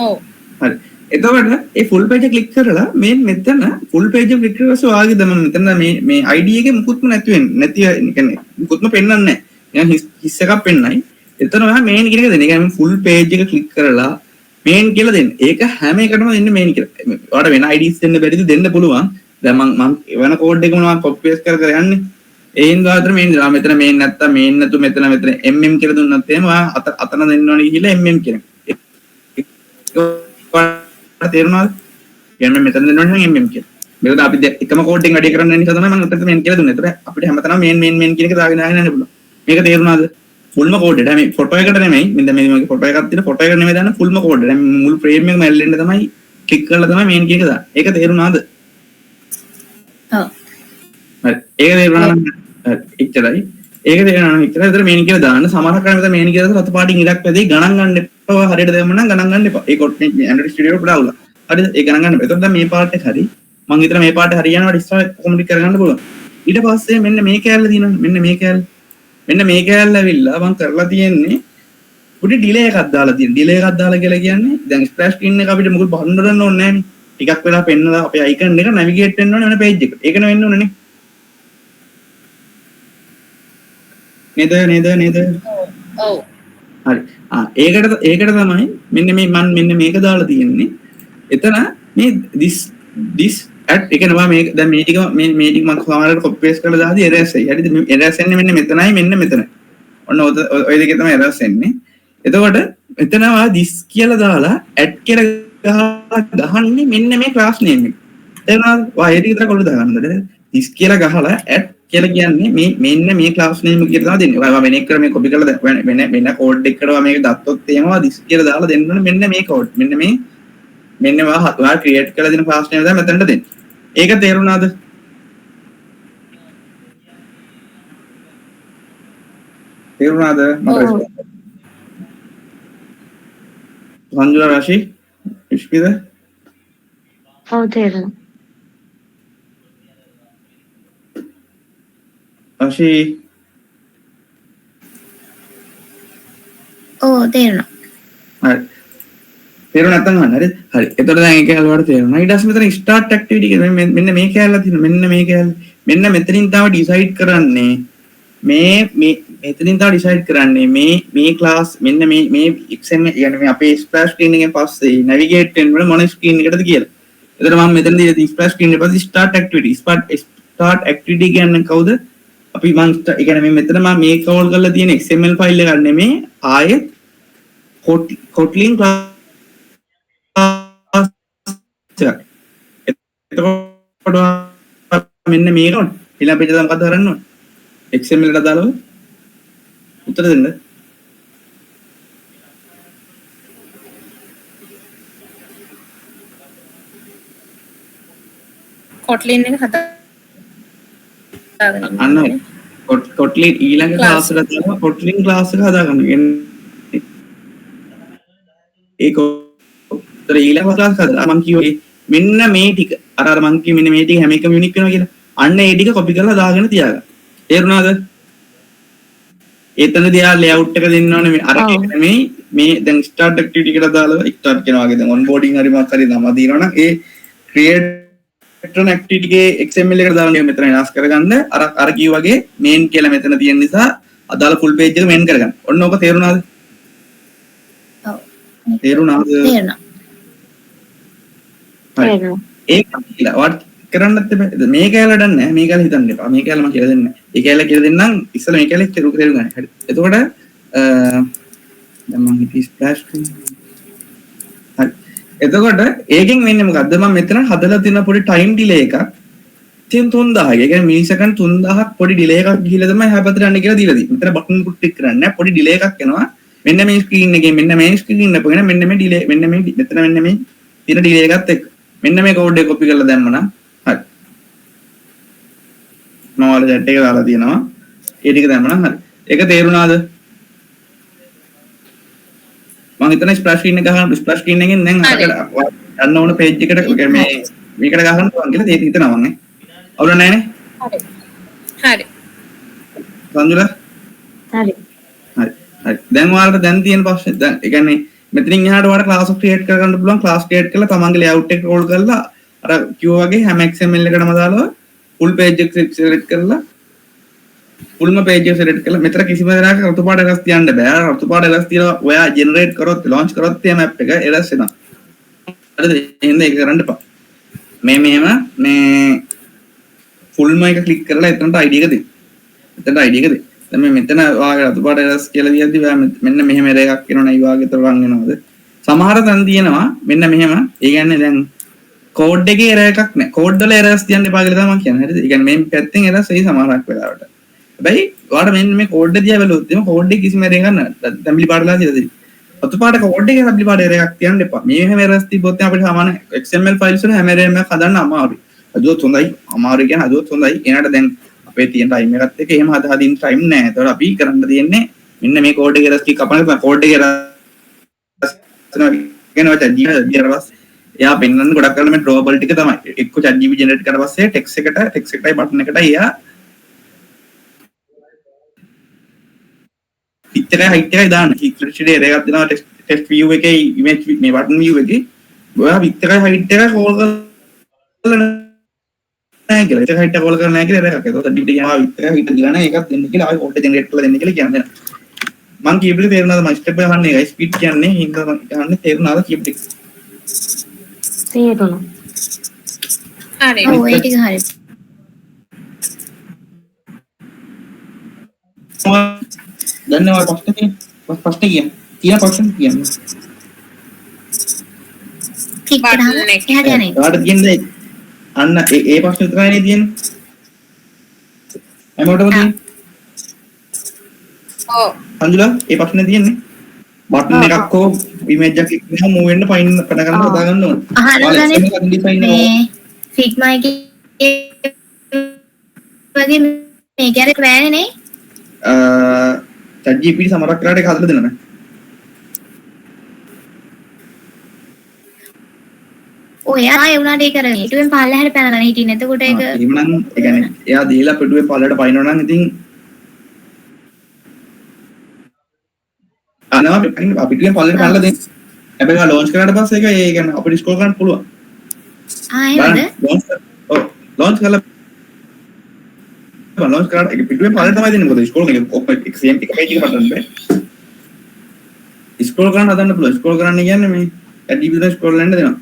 ඔව් හරි. එතකොට ඒ full page එක ක්ලික් කරලා මේ මෙතන full page එක ක්ලික් කරලා පස්සේ ඔයාගේ දැන් මෙතන මේ ID එකේ මුකුත්ම නැති වෙන්නේ. නැති කියන්නේ මුකුත්ම පෙන්වන්නේ නැහැ. නිකන් හිස් එකක් පෙන්නයි. එතන ඔයා main කියන එක දෙන්න. ඒ කියන්නේ full page එක ක්ලික් කරලා main කියලා දෙන්න. ඒක හැම එකටම දෙන්න main කියලා. ඔයාලට වෙන IDs දෙන්න බැරිද? දෙන්න පුළුවන්. දැන් මම වෙන කෝඩ් එකම මම copy paste කර යන්නේ. ඒ හින්දා අතර main දාලා මෙතන main නැත්තම් main නැතු මෙතන mm කියලා දුන්නත් එහෙම ඔයා අතන දෙන්න ඕනේ ගිහිල්ලා mm කියන. තේරුණාද? කියන්නේ මෙතන දෙන්න ඕනේ නම් mm කියලා. මෙතන අපි එකම කෝඩ් එකෙන් වැඩි කරන්න නිසා තමයි මම උත්තර මේන් කියලා දුන්නේ. ඒතර අපිට හැමතැනම මේන් කියන එක දාගෙන යන්න පුළුවන්. මේක තේරුණාද? ෆුල්ම කෝඩ් එක. මේ ෆොටෝ එකට නෙමෙයි. මෙන්න මේ මගේ ෆොටෝ එකක් තියෙන ෆොටෝ එක නෙමෙයි දාන්න ෆුල්ම කෝඩ් එක. දැන් මුළු ෆ්‍රේම් එකම ඇල්ලෙන්න තමයි ක්ලික් කරලා තමයි මේන් කියන එක දාන්න. ඒක තේරුණාද? ඔව්. හරි. ඒක තේරුණා නම් එච්චරයි. ඒක තේරුණා නම් එච්චරයි. ඒතර මේන් කියලා දාන්න සමහර කරන්නේ මෙතන මේන් කියලා රතු පාටින් ඉලක්ක වැදී ගණන් ගන්න එපා. හරියට දැම්ම නම් ගණන් ගන්න එපා. ඒ කොට් මේ Android Studio වල දාලා. හරිද? ඒ ගණන් ගන්න එපා. එතකොට දැන් මේ පාර්ට් එක හරි. මම හිතන මේ පාට හරියනවට ඉස්සර කොහොමද කරගන්න පුළුවන්. ඊට පස්සේ මෙන්න මේ කෑල්ල දිනවනේ. මෙන්න මේ කෑල්ල ඇවිල්ලා මම කරලා තියෙන්නේ පොඩි ඩිලේ එකක් දාලා තියෙනවා. ඩිලේ එකක් දාලා කියලා කියන්නේ දැන් ස්ප්ලෑෂ් ස්ක්‍රීන් එක අපිට මොකද බහන්න ඕනේ නැහැ නේ. ටිකක් වෙලා පෙන්නලා අපේ අයිකන් එක නැවිගේට් වෙන්න ඕනේ වෙන පේජ් එකට. ඒකන වෙන්න ඕනේ නේ. නේද? ඔව්. හරි. ඒකට තමයි මෙන්න මේක දාලා තියෙන්නේ. එතන මේ this at එක නවා මේ දැන් මේ ටික මම සමහරවිට කොපි පේස්ට් කරලා දාදී erase එයි. හරිද? erase එන්නේ මෙන්න මෙතනයි මෙතන. ඔන්න ඔය දෙකේ තමයි erase එන්නේ. එතකොට එතනවා this කියලා දාලා add කියලා ගහන්නේ මෙන්න මේ class name එක. එතනවා වා ඒක විතර කොල්ල දාගන්නද? this කියලා ගහලා add කියලා කියන්නේ මෙන්න මේ class name එක කියලා දෙන්නේ. ඔයා වෙන එක මේ කොපි කරලා වෙන code එකකට මේක දත්තොත් එහෙමවා this කියලා දාලා දෙන්න ඕනේ මෙන්න මේ code. මෙන්න ඔයා ක්‍රියේට් කරලා දෙන class name එක මෙතනට දෙන්න. ඒක තේරුණාද? මට සංජුලා රාශි ඉස්පිද? ඔව් තේරුණා. රාශි ඔව් තේරුණා. හරි. තේරුණ නැත්නම් අහන්න. හරි. එතකොට දැන් ඒක ඇලුවට තේරුණා. ඊට පස්සේ මෙතන ස්ටාර්ට් ඇක්ටිවිටි කියන මෙන්න මේ කැලලා තියෙනවා. මෙන්න මේ කැලල. මෙන්න මෙතනින් තමයි ඩිසයිඩ් කරන්නේ. මේ මෙතනින් තමයි ඩිසයිඩ් කරන්නේ මේ ක්ලාස් මෙන්න මේ XML يعني මේ අපේ ස්ප්ලෑෂ් ස්ක්‍රීන් එකෙන් පස්සේ නැවිගේට් වෙන්න වෙන මොන ස්ක්‍රීන් එකටද කියලා. එතන මම මෙතනදී ස්ප්ලෑෂ් ස්ක්‍රීන් එකේ පස්සේ ස්ටාර්ට් ඇක්ටිවිටි කියන්නේ කවුද? අපි මම ඒ කියන්නේ මේ මෙතන මම මේ කෝල් කරලා තියෙන XML ෆයිල් එකක් නෙමෙයි ආයෙත් Kotlin එතකොට මෙන්න මේක ඊළඟ පේජ් එක මොකද කරන්න ඕනේ? XML එකට දාලා උත්තර දෙන්න. Kotlin එක හදාගන්න. අන්න Kotlin ඊළඟ ක්ලාස් එකට දාලා Kotlin ක්ලාස් එක හදාගන්න. ඒක උත්තර ඊළඟ ක්ලාස් හදලා මම කිව්වේ මෙන්න මේ ටික අර මං කිව්වේ මෙන්න මේ ටික හැම එකම යුනික් වෙනවා කියලා. අන්න ඒ ටික කොපි කරලා දාගෙන තියාගන්න. තේරුණාද? එතනදී ආ ලේඅවුට් එක දෙන්න ඕනේ මේ අර එක නෙමෙයි මේ දැන් ස්ටාර්ට් ඇක්ටිවිටි එකට දාලා ස්ටාර්ට් කරනවා වගේ දැන් ඔන්බෝඩින් හරි මොකක් හරි නම දිනවනම් ඒ ක්‍රියේට් ඇක්ටිවිටි එකේ XML එකට දාලා මෙතන වෙනස් කරගන්න අර කිව් වගේ මේන් කියලා මෙතන තියෙන නිසා අදාළ ෆුල් පේජ් එක මේන් කරගන්න. ඔන්න ඔක තේරුණාද? ඔව්. තේරුණාද? තේරුණා. ඒක කියලා වට කරන්නත් බෑ. මේ කැලේ දන්නේ මේ කැලේ හිතන්න එපා. මේ කැලේ මම කියලා දෙන්නේ නැහැ. ඒ කැලේ කියලා දෙන්නම් ඉස්සෙල්ලා මේ කැලේ තේරුම් ගන්න. හරි. එතකොට දැන් මම හිතේ ස්ප්ලෑෂ් කරනවා. හරි. එතකොට ඒකෙන් වෙන්නේ මොකද්ද? මම මෙතන හදලා තියෙන පොඩි ටයිම් ඩිලේ එකක් 3000. ඒ කියන්නේ මිලිසෙකන්ඩ් 3000ක් පොඩි ඩිලේ එකක් ගිහිල්ලා තමයි හැපතට යන්න කියලා දීලා තියෙන්නේ. මෙතන බටන් කුට් ටික් කරන්නේ නැහැ. පොඩි ඩිලේ එකක් එනවා. මෙන්න මේ ස්ක්‍රීන් එකේ මෙන්න මේ ස්ක්‍රීන් එකේ මෙන්න මේ ඩිලේ මෙන්න මේ මෙතන මෙන්න මේ තියෙන ඩිලේ එකත් එක්ක මෙන්න මේ කෝඩ් එක කොපි කරලා දැම්මනම් හරි. මම වල chat එක දාලා තියෙනවා. ඒ ටික දැම්මනම් හරි. ඒක තේරුණාද? මම හිතන ස්ප්ලෑෂ් ස්ක්‍රීන් එක ගහන ස්ප්ලෑෂ් ස්ක්‍රීන් එකෙන් දැන් අරකට යන්න ඕන පේජ් එකට මේ මේකට ගහන්න පුළුවන් කියලා ඒක හිතනවා මම. අවුල නැහැ නේ? හරි. සංජුලා? හරි. හරි. දැන් ඔයාලට දැන් තියෙන ප්‍රශ්නේ දැන් ඒ කියන්නේ මෙතනින් එහාට ඔයාලට ක්ලාස් ක්‍රියේට් කරගන්න පුළුවන් ක්ලාස් ක්‍රියේට් කරලා තමන්ගේ ලේඅවුට් එක රෝල් කරලා අර කිව්වා වගේ හැම XML එකකටම දාලා ෆුල් පේජ් එක සිලෙක්ට් කරලා ෆුල්ම පේජ් එක සිලෙක්ට් කරලා මෙතන කිසිම දෙයක් රතු පාට එකක් තියන්න බෑ. රතු පාට එකක් තියලා ඔයා ජෙනරේට් කරොත් ලොන්ච් කරොත් මේ මැප් එක එරස් වෙනවා. හරිද? එහෙනම් ඒක කරන්න එපා. මෙහෙම මේ ෆුල්ම එක ක්ලික් කරලා එතනට ID එක දෙන්න. එතනට ID එක දෙන්න. දැන් මේ මෙතන වාගේ රතු පාට එරස් කියලා දියද්දි මෙන්න මෙහෙම එකක් එනවනේ ඊ වාගේ තොර රන් වෙනවද? සමහර තැන් තියෙනවා මෙන්න මෙහෙම. ඒ කියන්නේ දැන් කෝඩ් එකේ error එකක් නැහැ. කෝඩ් වල errors තියන්න එපා කියලා තමයි මම කියන්නේ. හරිද? ඒ කියන්නේ මේ පැත්තෙන් errors එයි සමහරක් වෙලාවට. හැබැයි ඔයාලට මෙන්න මේ කෝඩ් එක දිහා බලුවොත් එimhe කෝඩ් එකේ කිසිම error එකක් නැහැ. තැඹිලි පාඩලා තියෙද? අතු පාඩ කෝඩ් එකේ තැඹිලි පාඩ error එකක් තියන්න එපා. මේ හැම errors තිබ්බොත් අපිට සාමාන්‍ය XML files වල හැම error එකක් හදන්න අමාරුයි. හදුවොත් හොඳයි. අමාරුයි කියන්නේ හදුවොත් හොඳයි. එනකට දැන් අපේ තියෙන time එකත් එක්ක එහෙම හදින් time නැහැ. ඒතකොට අපි කරන්න තියෙන්නේ මෙන්න මේ කෝඩ් එකේ errors ටික කපන්න කෝඩ් එකේ errors වෙනවා ජීවිතය එයා පෙන්වන්න ගොඩක් කරලා මේ drawable ටික තමයි එක්ක chat gpt generate කරලා පස්සේ text එකටයි button එකටයි එයා picture එක height එකයි දාන්න click error එකක් දෙනවා text view එකේ image මේ button view එකේ ඔයා picture එකයි height එකයි call කරලා නැහැ කියලා ඒක height එක call කරලා නැහැ කියලා error එකක් එතකොට gpt කියනවා picture එකයි height දාන්න ඒකත් දෙන්න කියලා ආයෙ code generate කරලා දෙන්න කියලා කියන්නේ මං කීප එක තේරුණාද මම step එක අහන්නේ ඒකයි speed කියන්නේ හින්දා මම අහන්නේ තේරුණාද කීප එක තේරුණා. හරි. ඔව් ඒ ටික හරි. දැන් ඔය ප්‍රශ්නේ කියන ප්‍රශ්න කියන්නේ ක්ලික් කරාම Button එක. එහාට යන්නේ. ඔයාලට කියන්නේ අන්න ඒ ප්‍රශ්න විතරයි නේ තියෙන්නේ හැමෝටම තියෙන්නේ ඔව්. අන්දුලා ඒ ප්‍රශ්නේ තියෙන්නේ බටන් එකක් හෝ ඉමේජ් එකක් ක්ලික් කරලා මූව් වෙන්න පයින් පණ ගන්න හදා ගන්න ඕන. අහන්නනේ මේ Figma එකේ වගේ මේ කැරේ බෑනේ නේ. chat gpt සමහරක් කරාට ඒක හදලා දෙනවා. ඔය ආයෙ උනාට ඒක කරගෙන ඊටුවෙන් පල්ලෙහාට පැනලා හිටින්න. එතකොට ඒක එහෙමනම් ඒ කියන්නේ එයා දීලා පිටුවේ පල්ලට පයින්නවා නම් ඉතින් අනවා පිටුවේ පල්ලට පැනලා දෙන්න. හැබැයි ලොන්ච් කරාට පස්සේ ඒක ඒ කියන්නේ අපිට ස්කෝර් කරන්න පුළුවන්. ආයෙද? ලොන්ච් කරලා ලොන්ච් කරාට ඒක පිටුවේ පල්ලට තමයි දෙන්නේ. මොකද ස්කෝර් එක ඔක්කොම සේම් එක පේජ් එක පටන් බෑ. ස්කෝර් කරන්න හදන්න පුළුවන්. ස්කෝර් කරන්න කියන්නේ මේ ඇඩිබිට ස්කෝර් කරන්න දෙනවා.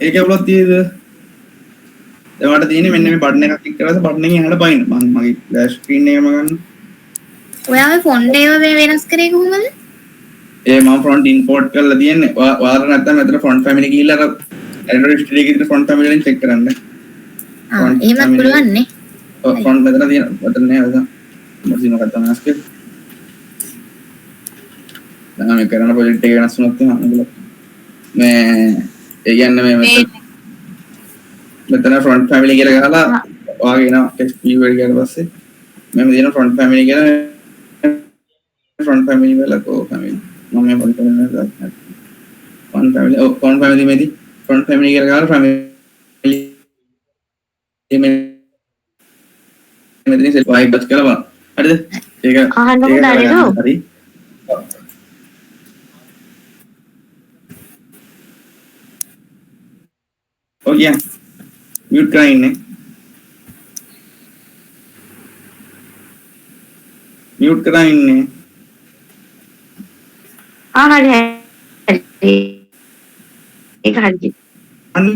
ඒක ඇවුලක් තියෙද? දැන් මට තියෙන්නේ මෙන්න මේ බටන් එකක් ක්ලික් කරලා බටන් එකෙන් එහාට බයින්න. මම මගේ ෆ්ලෑෂ් ස්ක්‍රීන් එකම ගන්න. ඔයාගේ ෆොන්ට් ඒව වෙනස් කරේ කොහොමද? ඒ මම ෆොන්ට් ඉම්පෝර්ට් කරලා තියෙන්නේ. ඔයාලා නැත්තම් මෙතන ෆොන්ට් ෆැමිලි ගිහිල්ලා අර Android Studio එකේ තියෙන ෆොන්ට් ෆැමිලි වලින් චෙක් කරන්න. එහෙමත් පුළුවන් නේ. ඔව් ෆොන්ට් මෙතන තියෙන මෙතන නෑ අද. මොකද මොකක්ද තමයි අස්කේ. දැන් මේ කරන ප්‍රොජෙක්ට් එක වෙනස් වුණොත් එහෙනම් මේ ඒ කියන්නේ මේ මෙතන ෆ්‍රන්ට් ෆැමිලි කියලා ගහලා ඔයාගේ එන ටෙක්ස්ට් view එක ගියාට පස්සේ මම දෙන ෆ්‍රන්ට් ෆැමිලි කියලා ෆ්‍රන්ට් ෆැමිලි වල කෝ ෆැමිලි මම මේ ෆ්‍රන්ට් ෆැමිලි ඔව් ෆ්‍රන්ට් ෆැමිලි මේදී ෆ්‍රන්ට් ෆැමිලි කියලා ගහලා ෆැමිලි මෙතන සෙල් වයිබ් බස් කරලා බලන්න හරිද ඒක අහන්නකො දරිදෝ හරි Oh yeah, mute කරලා ඉන්නේ. mute කරලා ඉන්නේ. හරි හරි. ඒක හරි. අන්න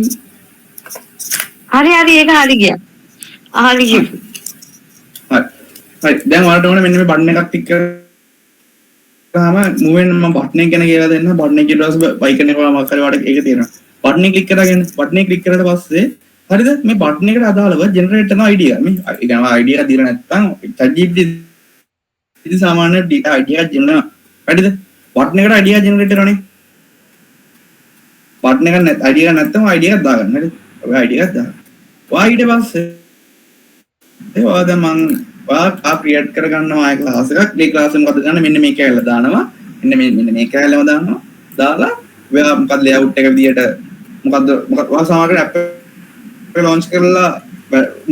හරි ඒක හරි ගියා. හරි ගියා. හරි. දැන් ඔයාලට ඕනේ මෙන්න මේ බටන් එකක් ටික් කරාම move වෙන මම බටන් එක ගැන කියලා දෙන්න. බටන් එක ඊට පස්සේ icon එක මොකක් හරි වඩ ඒක තියෙනවා. බටන් එක ක්ලික් කරගෙන බටන් එක ක්ලික් කරලා පස්සේ හරිද මේ බටන් එකට අදාළව ජෙනරේට් කරන idea මේ ඒ කියන්නේ idea එක දීලා නැත්නම් chat gpt ඉතින් සාමාන්‍ය idea එකක් දෙනවා හරිද බටන් එකට idea ජෙනරේට් කරනනේ බටන් එක නැත් idea එක නැත්නම් idea එකක් දාගන්න හරිද ඔය idea එකක් දාගන්න ඔයා ඊට පස්සේ ඒ ඔයා දැන් මම ඔයා ක්‍රියේට් කරගන්නවා ආය ක්ලාස් එකක් මේ ක්ලාස් එක මොකද ගන්න මෙන්න මේක ඇවිල්ලා දානවා මෙන්න මේ කැලේම දානවා දාලා ඔයා මොකද ලේඅවුට් එක විදියට මොකද ඔයා සමහරවිට ඇප් එක ලොන්ච් කරලා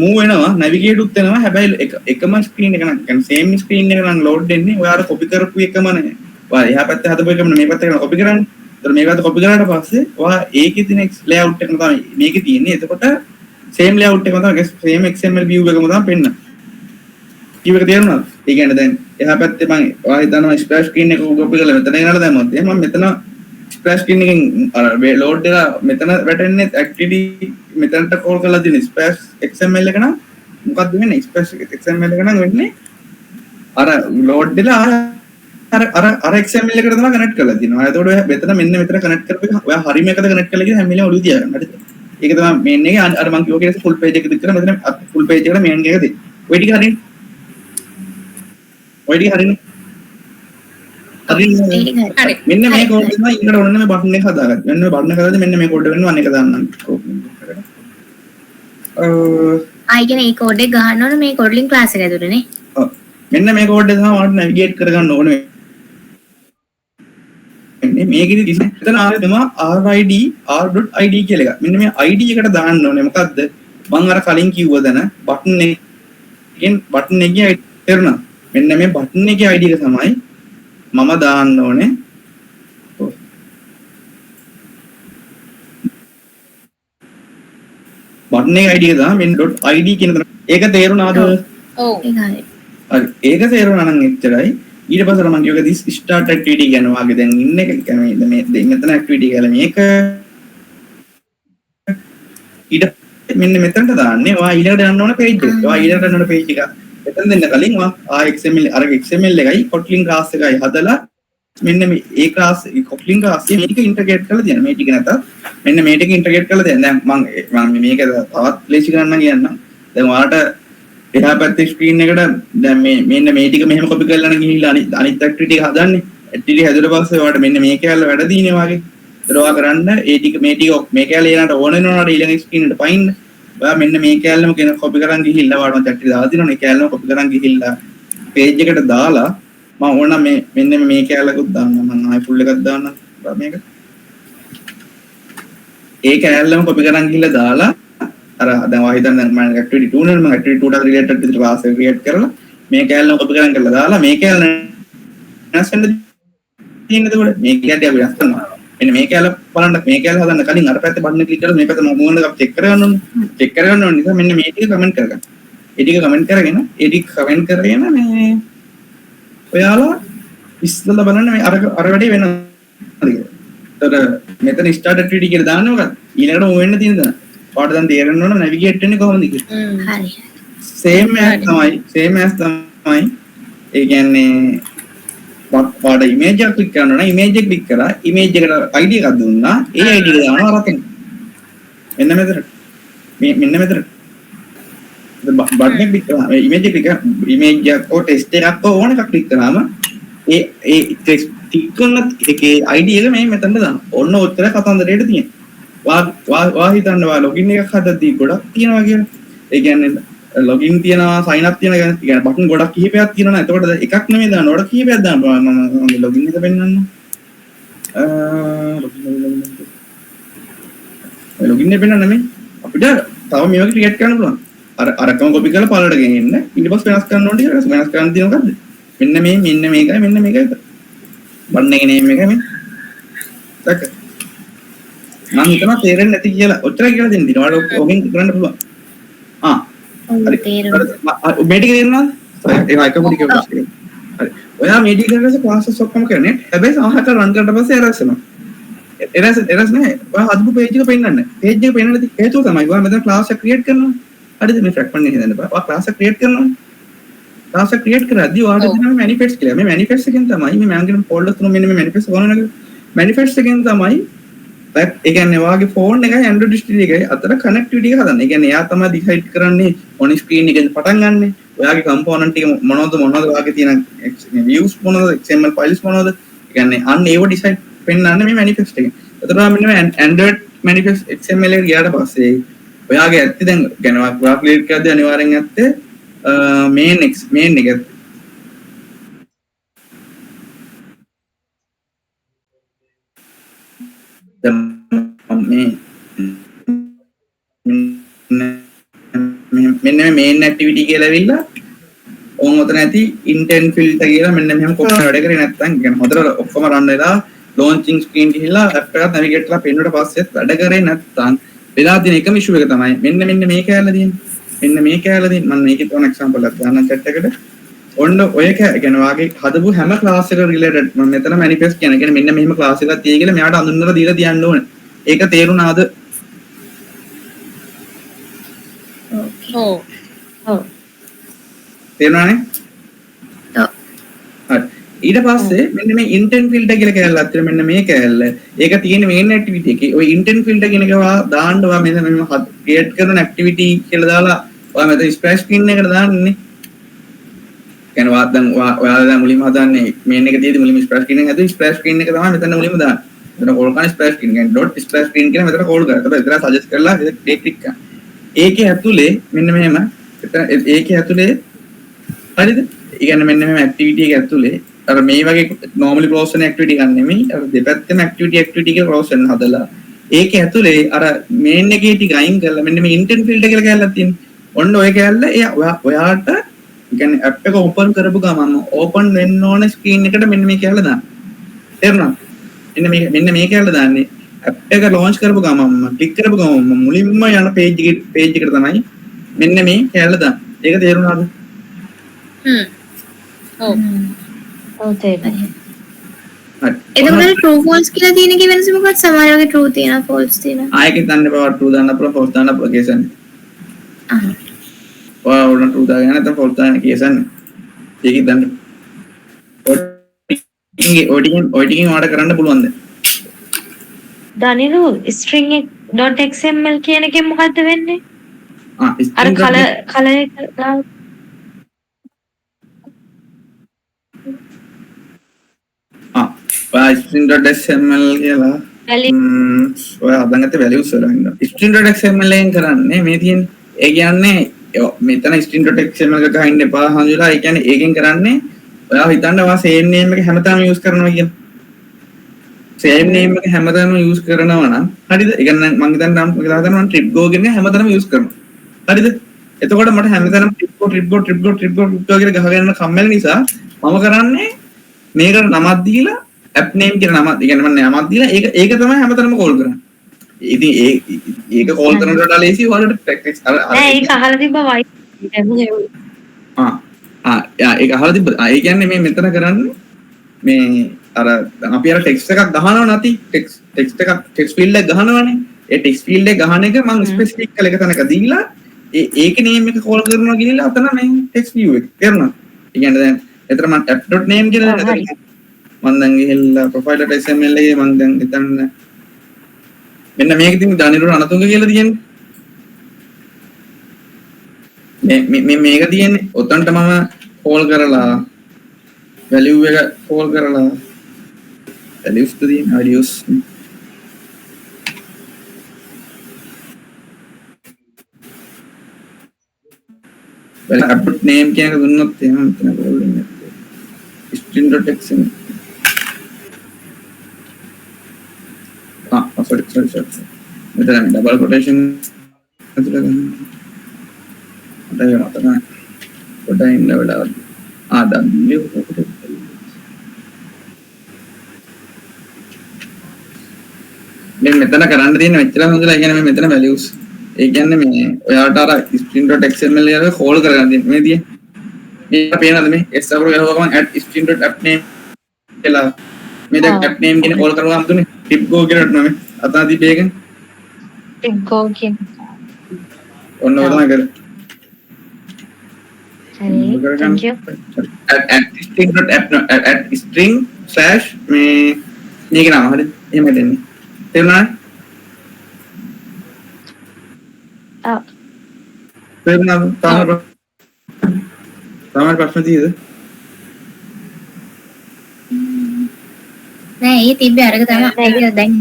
මූව් වෙනවා නැවිගේට් උත් වෙනවා හැබැයි එකම ස්ක්‍රීන් එක නම් කියන්නේ සේම් ස්ක්‍රීන් එක නම් ලෝඩ් වෙන්නේ ඔයාලා කොපි කරපු එකම නේ ඔයා එහා පැත්තේ හදපු එකම මේ පැත්තේ කොපි කරන්නේ ඒතර මේ පැත්ත කොපි කරාට පස්සේ ඔයා ඒකේ තියෙන ලේඅවුට් එකම තමයි මේකේ තියෙන්නේ එතකොට සේම් ලේඅවුට් එකම තමයි සේම් XML view එකම තමයි පෙන්නන කීවක තේරුණාද ඒ කියන්නේ දැන් එහා පැත්තේ මම ඔයා හිතනවා ස්ප්ලෑෂ් ස්ක්‍රීන් එක කොපි කරලා මෙතන ගෙනලා දැම්මොත් එහෙනම් මම මෙතන ස්ප්ලෑෂ් ස්ක්‍රීන් එකෙන් අර ලෝඩ් එක මෙතන වැටෙන්නේ ඇක්ටිවිටි මෙතනට කෝල් කරලා තියෙන ස්ප්ලෑෂ් XML එක නම් මොකක්ද වෙන්නේ ස්ප්ලෑෂ් XML එක නම් වෙන්නේ අර ලෝඩ් වෙලා අර XML එකට තමයි කනෙක්ට් කරලා තියෙනවා. එතකොට ඔය මෙතන මෙන්න මෙතන කනෙක්ට් කරපෙක ඔයා හරියම එකද කනෙක්ට් කරලා කියන හැම වෙලේම ඔළුව තියාගන්න. හරිද? ඒක තමයි මේන් එකේ අර මම කිව්වා කියලා ෆුල් පේජ් එක දික් කරලා මෙතන ෆුල් පේජ් එකට මේන් එක දෙන්න. ඔය ටික හරියන්නේ. ඔය ටික හරියන්නේ. හරි. මෙන්න මේ කෝඩ් එක තමයි ඊකට ඕන මේ බටන් එක හදාගන්න. මෙන්න මේ බටන් එක හදාද්දි මෙන්න මේ කෝඩ් එක වෙනවා අන්න එක දාන්නම්. ආයි කියන ඒ කෝඩ් එක ගහන්න ඕන මේ කෝඩ්ලින් ක්ලාස් එක ඇතුළේ නේ. ඔව්. මෙන්න මේ කෝඩ් එක තමයි ඔයාලට නැවිගේට් කරගන්න ඕනේ. මෙන්න මේකෙදි දිස් එතන ආවේ තමයි RID r.id කියලා එක. මෙන්න මේ ID එකට දාන්න ඕනේ. මොකද්ද? මම අර කලින් කිව්ව දන බටන් එකේ තේරුණා. මෙන්න මේ බටන් එකේ ID එක තමයි මම දාන්න ඕනේ. බටන් එකේ ID එක දාන්න මෙන්න .id කියන තැන. ඒක තේරුණාද? ඔව්. ඒක හරි. හරි. ඒක තේරුණා නම් එච්චරයි. ඊට පස්සේ මම කියුවා this start activity කියන වාගේ දැන් ඉන්න එක කියන්නේ මේ මෙතන activity කියලා මේක ඊට මෙන්න මෙතනට දාන්නේ ඔයා ඊළඟට යන්න ඕන page එක. ඔයා ඊළඟට යන්න ඕන page එක. මෙතන දෙන්න කලින් ඔයා XML අර XML එකයි Kotlin class එකයි හදලා මෙන්න මේ ඒ class Kotlin class එක මේක integrate කරලා දෙන්න. මේ ටික නැතත් මෙන්න මේ ටික integrate කරලා දෙන්න. දැන් මම මේක තවත් ලේසි කරන්න කියන්නම්. දැන් ඔයාලට එහා පැත්තේ ස්ක්‍රීන් එකට දැන් මෙන්න මේ ටික මෙහෙම කොපි කරලා ගිහිල්ලා අනිත් ඇක්ටිවිටි එක හදන්නේ. ඇක්ටිවිටි හැදුවා පස්සේ ඔයාලට මෙන්න මේ කැලේ වැඩ දිනේ වගේ. ඒතර ඔයා කරන්න ඒ ටික මේ කැලේ යනට ඕන වෙනවනේ ඊළඟ ස්ක්‍රීන් එකට පයින්න. ඔයා මෙන්න මේ කැලේම කියන කොපි කරන් ගිහිල්ලා ඔයාලට ඇක්ටිවිටි දාලා දිනවනේ. කැලේම කොපි කරන් ගිහිල්ලා පේජ් එකට දාලා මම ඕන මෙන්න මේ කැලේකුත් දාන්න. මම ආයි ෆුල් එකක් දාන්න. මේක. ඒ කැලේම කොපි කරන් ගිහිල්ලා දාලා අර දැන් ඔයා හිතන්න මම ඇක්ටිවිටි 2 නේ මම ඇක්ටිවිටි 2ට රිලේටඩ් විදිහට ක්ලාස් එක ක්‍රියේට් කරලා මේ කැලේම කොපි කරලා දාලා මේ කැලේ වෙනස් වෙන්න තියෙන එතකොට මේ කැලේ අපි වෙනස් කරනවා මෙන්න මේ කැලේ බලන්න මේ කැලේ හදන්න කලින් අර පැත්තේ බටන් එක ක්ලික් කරලා මේ පැත්ත මොකක්ද අපි චෙක් කරගන්න ඕනේ චෙක් කරගන්න ඕනේ නිසා මෙන්න මේ ටික කමෙන්ට් කරගන්න ඒ ටික කමෙන්ට් කරගෙන ඒ ටික කමෙන්ට් කරගෙන මේ ඔයාලා ඉස්සෙල්ලා බලන්න මේ අර වැඩේ වෙනවද කියලා. ඒතර මෙතන ස්ටාර්ට් ඇක්ටිවිටි කියලා දාන්නේ මොකක්ද ඊළඟට ඕ වෙන්න තියෙන දා ඔයාලට දැන් තේරෙන්න ඕන නැවිගේට් වෙන්නේ කොහොමද කියලා. හරි. same as තමයි. ඒ කියන්නේ ඔයාලට image එක ක්ලික් කරනවා නම් image එක ක්ලික් කරා image එකට ID එකක් දුන්නා ඒ ID එක දානවා රතන. මෙන්න මෙතන. මෙන්න මෙතන. බටන් එක ක්ලික් කරා image එක ක්ලික් කරා image එක ටෙස්ට් එකක් ඕන එකක් ක්ලික් කරාම ඒ ටෙක්ස්ට් ටික් කරන එකේ ID එක මේ මෙතනට දානවා. ඔන්න ඔච්චර කතන්දරයට තියෙනවා. වා හිතන්න වා ලොගින් එකක් හදද්දී ගොඩක් තියෙනවා කියලා. ඒ කියන්නේ ලොගින් තියනවා සයින් අප් තියනවා කියන්නේ බටන් ගොඩක් කිහිපයක් තියෙනවා නේද? එතකොට එකක් නෙමෙයි දාන්න. ඔකට කිහිපයක් දාන්න. මම ලොගින් එක පෙන්නන්න. ලොගින් එක පෙන්නන්න නෙමෙයි. අපිට තව මේක ක්‍රියේට් කරන්න පුළුවන්. අරකම කොපි කරලා පළලට ගෙනින්න. ඊට පස්සේ වෙනස් කරන්න ඕනේ ටික වෙනස් කරන්න තියෙන මොකද්ද? මෙන්න මේකයි මෙන්න මේකයි. බටන් එකේ නේම් එකයි මේ. දැක්කද? මම හිතනවා තේරෙන්නේ නැති කියලා ඔච්චරයි කියලා දෙන්න දිනවා. ඔයාලට ඔගෙන් කරන්න පුළුවන්. හරි. මේ ටික තේරුණාද? ඒක එක පොඩි කෙනෙක්. හරි. ඔයා මේ ටික කරලා ක්ලාසස් ඔක්කොම කරන්නේ. හැබැයි සමහරට රන් කරලා පස්සේ එරර්ස් එනවා. එරර්ස් නෑ. ඔයා හදපු පේජ් එක පෙන්නන්න. පේජ් එක පෙන්නන්න හේතුව තමයි ඔයා මෙතන ක්ලාස් එක ක්‍රියේට් කරනවා. හරිද? මේ ෆ්‍රැග්මන්ට් එක හදන්න බෑ. ඔයා ක්ලාස් එක ක්‍රියේට් කරනවා. ක්ලාස් එක ක්‍රියේට් කරද්දී ඔයාලට දෙනවා මැනිෆෙස්ට් කියලා. මේ මැනිෆෙස්ට් එකෙන් තමයි මේ මම කියන ෆෝල්ඩර් තුන මෙන්න මේ මැනිෆෙස්ට් ගන්නවනේ. මැනිෆෙස්ට් එකෙන් තමයි ඒ කියන්නේ ඔයාගේ ෆෝන් එකයි Android district එකයි අතර කනෙක්ටිවිටි එක හදන්න. ඒ කියන්නේ එයා තමයි ඩිසයිඩ් කරන්නේ ඔන් ස්ක්‍රීන් එකෙන් පටන් ගන්න. ඔයාගේ කම්පෝනන්ට් ටික මොනවද ඔයාගේ තියෙන views මොනවද XML files මොනවද? ඒ කියන්නේ අන්න ඒව ඩිසයිඩ් පෙන්නන්නේ මේ manifest එකෙන්. එතකොට මෙන්න මේ Android manifest XML එක ගියාට පස්සේ ඔයාගේ ඇත්තේ දැන් කියන්නේ ඔයා ක්ලියර් කරද්දී අනිවාර්යෙන් ඇත්තේ main එක මෙන්න මේන් ඇක්ටිවිටි කියලා ඇවිල්ලා ඕන් උතන ඇති ඉන්ටෙන්ට් ෆිල්ටර් කියලා මෙන්න මෙහෙම කොහොමද වැඩ කරේ නැත්නම් කියන්නේ හොඳට ඔක්කොම රන් වෙලා ලොන්චින් ස්ක්‍රීන් ගිහිල්ලා ඇප් එකත් නැවිගේට් කරලා පෙන්නුවට පස්සෙත් වැඩ කරේ නැත්නම් වෙලා තියෙන එකම ඉෂුව එක තමයි මෙන්න මේ කැලේ තියෙන්නේ මෙන්න මේ කැලේ තියෙන මම මේකේ තෝරන එක්සැම්පල් එකක් ගන්න chat එකට ඔන්න ඔය කියන්නේ වාගේ හදපු හැම ක්ලාස් එක රිලේටඩ් මම මෙතන මැනිෆෙස්ට් කියන්නේ මෙන්න මෙහෙම ක්ලාස් එකක් තියෙයි කියලා මෙයාට අඳුන්වලා දීලා තියන්න ඕනේ ඒක තේරුණාද ඔව් තේරුණානේ ඔව් හරි ඊට පස්සේ මෙන්න මේ intent filter කියලා කැලල අතර මෙන්න මේ කැලල ඒක තියෙන main activity එකේ ඔය intent filter කියන එක දාන්න ඔයා මෙන්න මේ create කරන activity කියලා දාලා ඔයා මෙතන splash screen එකට දාන්නේ කියන්නේ ඔයාලා දැන් මුලින්ම හදන්නේ main එක තියදී මුලින්ම splash screen එක හැදුවේ splash screen එක තමයි මෙතන මුලින්ම දාන්නේ. මෙතන call කරන splash screen කියන්නේ dot splash screen කියලා මෙතන call කරා. ඒක විතර suggest කරලා ඒක click කරා. ඒකේ ඇතුලේ මෙන්න මෙහෙම ඒකේ ඇතුලේ හරිද? ඒ කියන්නේ මෙන්න මෙහෙම activity එක ඇතුලේ අර මේ වගේ normally close වෙන activity ගන්න නෙමෙයි අර දෙපැත්තෙම activity කියලා close වෙන හදලා ඒකේ ඇතුලේ අර main එකේ ටික අයින් කරලා මෙන්න මේ intent filter කියලා කැලලක් තියෙනවා. ඔන්න ඔය කැලල ඔයාට කියන්නේ app එක open කරපු ගමන් open වෙන්න ඕන screen එකට මෙන්න මේ කැලල දාන්න. තේරුණාද? මෙන්න මේ කැලල දාන්නේ app එක launch කරපු ගමන් click කරපු ගමන් මුලින්ම යන page එකට තමයි මෙන්න මේ කැලල දාන්නේ. ඒක තේරුණාද? ඔව්. ඔව් තේරුණා. හරි. එතකොට true false කියලා තියෙන එක වෙනස මොකක්ද? සමහර වෙලාවට true තියෙනවා false තියෙනවා. ආයෙත් දාන්න බෑ true දාන්න පුළුවන් false දාන්න පුළුවන් කේසන්නේ. ඔයා true දාගෙන නැත්නම් false දාන්න කේසන්නේ. ඒකෙන් දාන්න. ඔය ටිකෙන් ඔයාලට කරන්න පුළුවන්ද? දනිරු string.xml කියන එකෙන් මොකද්ද වෙන්නේ? අර කල string.xml කියලා ඔය හදන්න ඇති values වල ඉන්නවා. string.xml එකෙන් කරන්නේ මේ තියෙන ඒ කියන්නේ මෙතන string.xml එක ගහින්න එපා හඳුලා. ඒ කියන්නේ ඒකෙන් කරන්නේ ඔයා හිතන්න ඔයා same name එක හැමදාම use කරනවා කියන. same name එක හැමදාම use කරනවා නම් හරිද? ඒ කියන්නේ මම හිතන්නේ නම් කියලා හදනවා trip go කියන එක හැමදාම use කරනවා. හරිද? එතකොට මට හැමදාම trip go කියලා ගහගෙන යන කම්මැලි නිසා මම කරන්නේ මේකට නමක් දීලා app name කියන නම ඒ කියන්නේ මම නමක් දීලා ඒක තමයි හැමතැනම call කරන්නේ. ඉතින් ඒක call කරනකොට වඩා ලේසි ඔයාලට practice අර නෑ ඒක අහලා තිබ්බා වයි. ඒක අහලා තිබ්බා. ඒ කියන්නේ මේ මෙතන කරන්නේ මේ අර අපි අර text එකක් ගහනවා නැති text field එක ගහනවනේ. ඒ text field එක ගහන එක මම specific කළ එක තැනක දීලා ඒක name එක call කරනවා කියලා අතන මේ text view එක කරනවා. ඒ කියන්නේ දැන් එතන මම app.name කියලා මම දැන් ගිහිල්ලා profile.xml එකේ මම දැන් හිතන්න මෙන්න මේක තියෙන දනිරුර අනතුංග කියලා තියෙන්නේ මේක තියෙන්නේ ඔතනට මම call කරලා value එක call කරලා values තියෙන values app.name කියන එක දුන්නොත් එහෙම මෙතන call වෙන්නේ string.xml sorry. මෙතන double quotation ඇතුළේ ගන්න. මට ඒක මතක නැහැ. කොට ඉන්න වෙලාවට w මෙතන කරන්න තියෙන මෙච්චර හොඳලා කියන්නේ මේ මෙතන values. ඒ කියන්නේ මේ ඔයාලට අර string.xml එක call කරගන්න තියෙන මේ තියෙන්නේ. මේක පේනවද මේ s අපර ගහුවා ගමන් @string.appname කියලා මේ දැන් app name කියන call කරනවා හම්තුනේ tip go කියලා නම අතන දීපේකෙන් tip go කියන ඔන්න ඔය තමයි කරේ. හරි thank you. string/ මේ මේක නම හරි එහෙම දෙන්නේ. තේරුණාද? තේරුණාද? තමයි ප්‍රශ්න තියෙද? නෑ ඒ තිබ්බේ අරක තමයි දැන්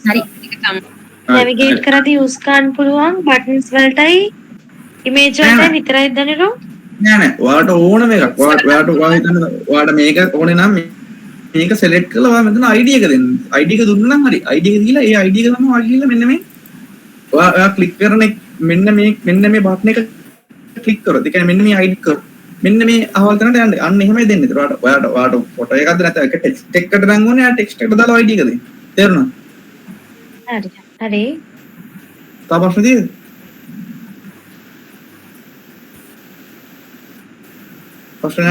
හරි navigate කරද්දී use කරන්න පුළුවන් buttons වලටයි image වලටයි විතරයි දනිරු නෑ ඔයාලට ඕන මේකක් ඔයා හිතන්න ඔයාලට මේක ඕනේ නම් මේක select කරලා ඔයා මෙතන ID එක දෙන්න ID එක දුන්නා නම් හරි ID එක දීලා ඒ ID එක තමයි ඔයා ගිහලා මෙන්න මේ ඔයා click කරන මෙන්න මේ button එක click කරොත් ඒ කියන්නේ මෙන්න මේ ID කර මෙන්න මේ අහවල් තැනට යන්න අන්න එහෙමයි දෙන්නේ. ඒකට ඔයාට ෆොටෝ එකක්ද නැත්නම් එක ටෙක්ස්ට් එකකට දාන්න ඕනේ. ආ ටෙක්ස්ට් එකට දාලා ID එක දෙන්න. තේරුණාද? හරි. තා ප්‍රශ්න තියෙද? ප්‍රශ්න